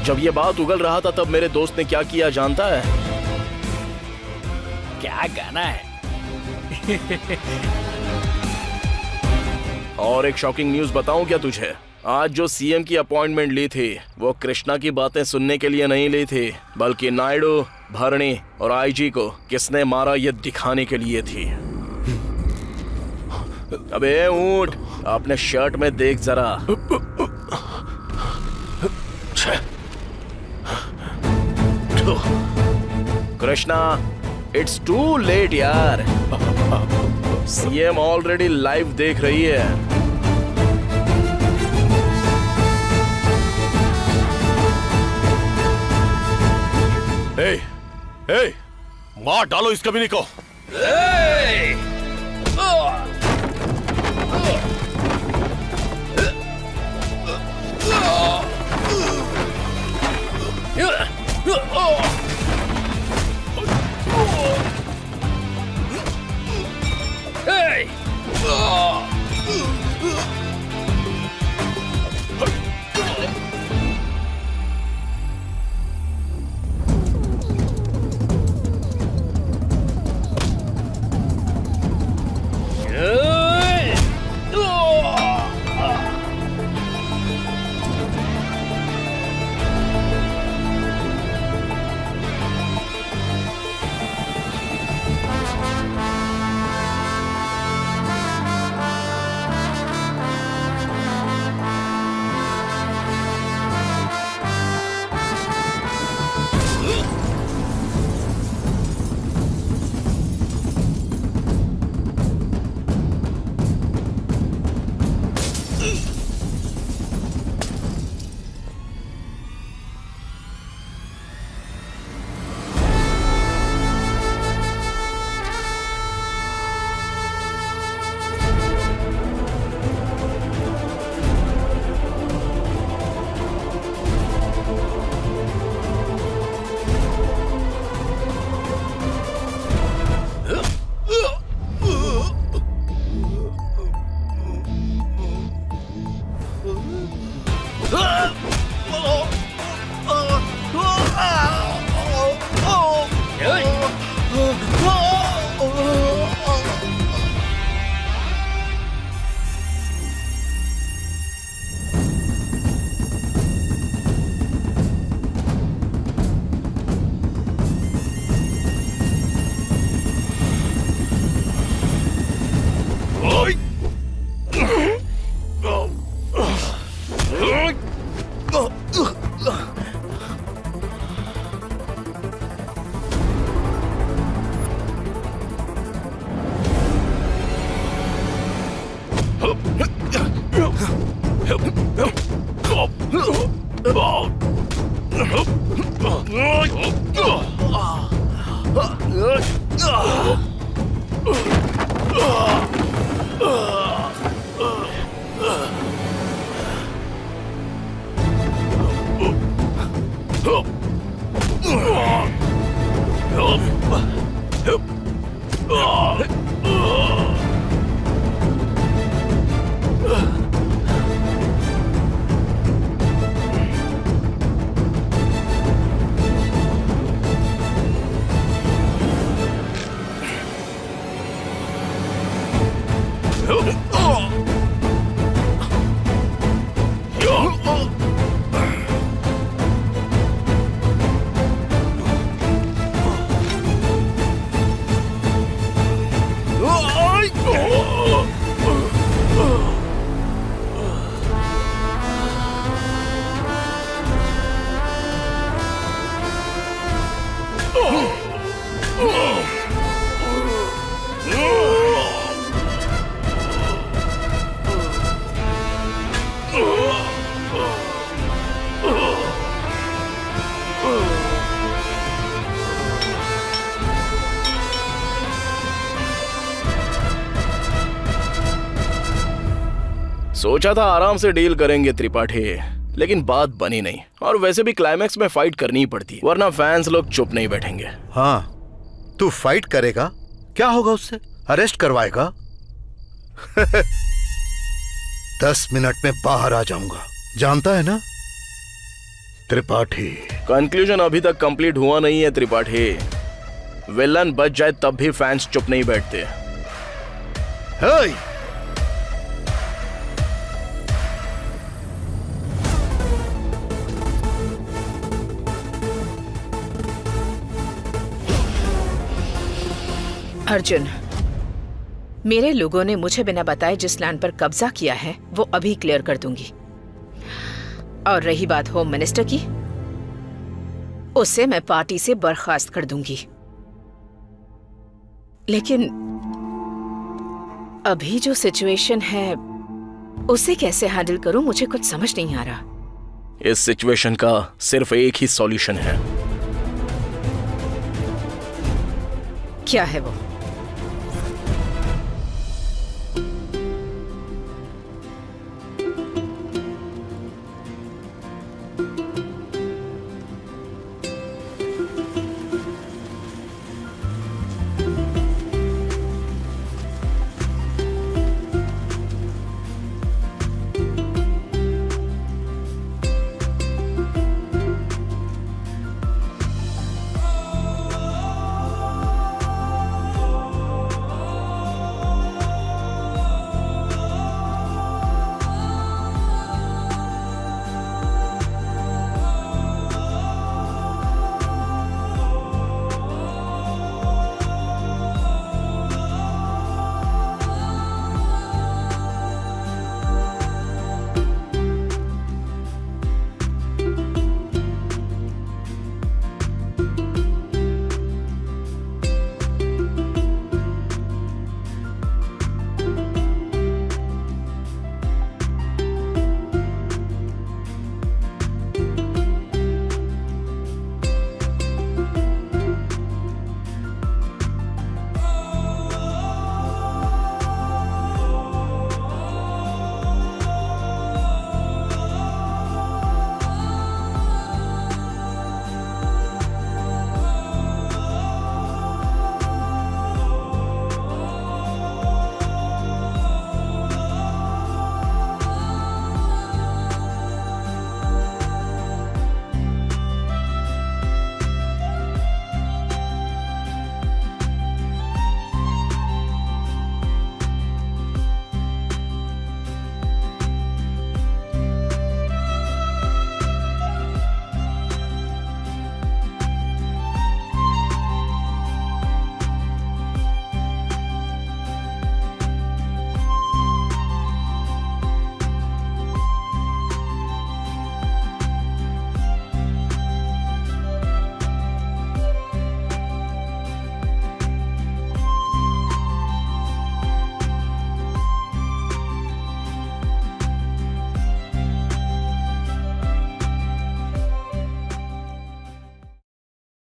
जब ये बात उगल रहा था तब मेरे दोस्त ने क्या किया जानता है? क्या गाना है? और एक शॉकिंग न्यूज बताऊं क्या तुझे? आज जो सीएम की अपॉइंटमेंट ली थी वो कृष्णा की बातें सुनने के लिए नहीं ली थी, बल्कि नायडू, भरणी और आईजी को किसने मारा ये दिखाने के लिए थी। अबे ऊंट, अपने शर्ट में देख जरा। कृष्णा, इट्स टू लेट यार। सीएम ऑलरेडी लाइव देख रही है। मार डालो इस कमीने को। सोचा था आराम से डील करेंगे त्रिपाठी, लेकिन बात बनी नहीं। और वैसे भी क्लाइमैक्स में फाइट करनी ही पड़ती, वरना फैंस लोग चुप नहीं बैठेंगे। हाँ, तू फाइट करेगा, क्या होगा उससे? अरेस्ट करवाएगा? 10 मिनट में बाहर आ जाऊंगा, जानता है ना त्रिपाठी? कंक्लूजन अभी तक कंप्लीट हुआ नहीं है त्रिपाठी। विलन बच जाए तब भी फैंस चुप नहीं बैठते। हे! अर्जुन, मेरे लोगों ने मुझे बिना बताए जिस लैंड पर कब्जा किया है वो अभी क्लियर कर दूंगी। और रही बात होम मिनिस्टर की, उसे मैं पार्टी से बर्खास्त कर दूंगी। लेकिन अभी जो सिचुएशन है उसे कैसे हैंडल करूं, मुझे कुछ समझ नहीं आ रहा। इस सिचुएशन का सिर्फ एक ही सॉल्यूशन है। क्या है वो?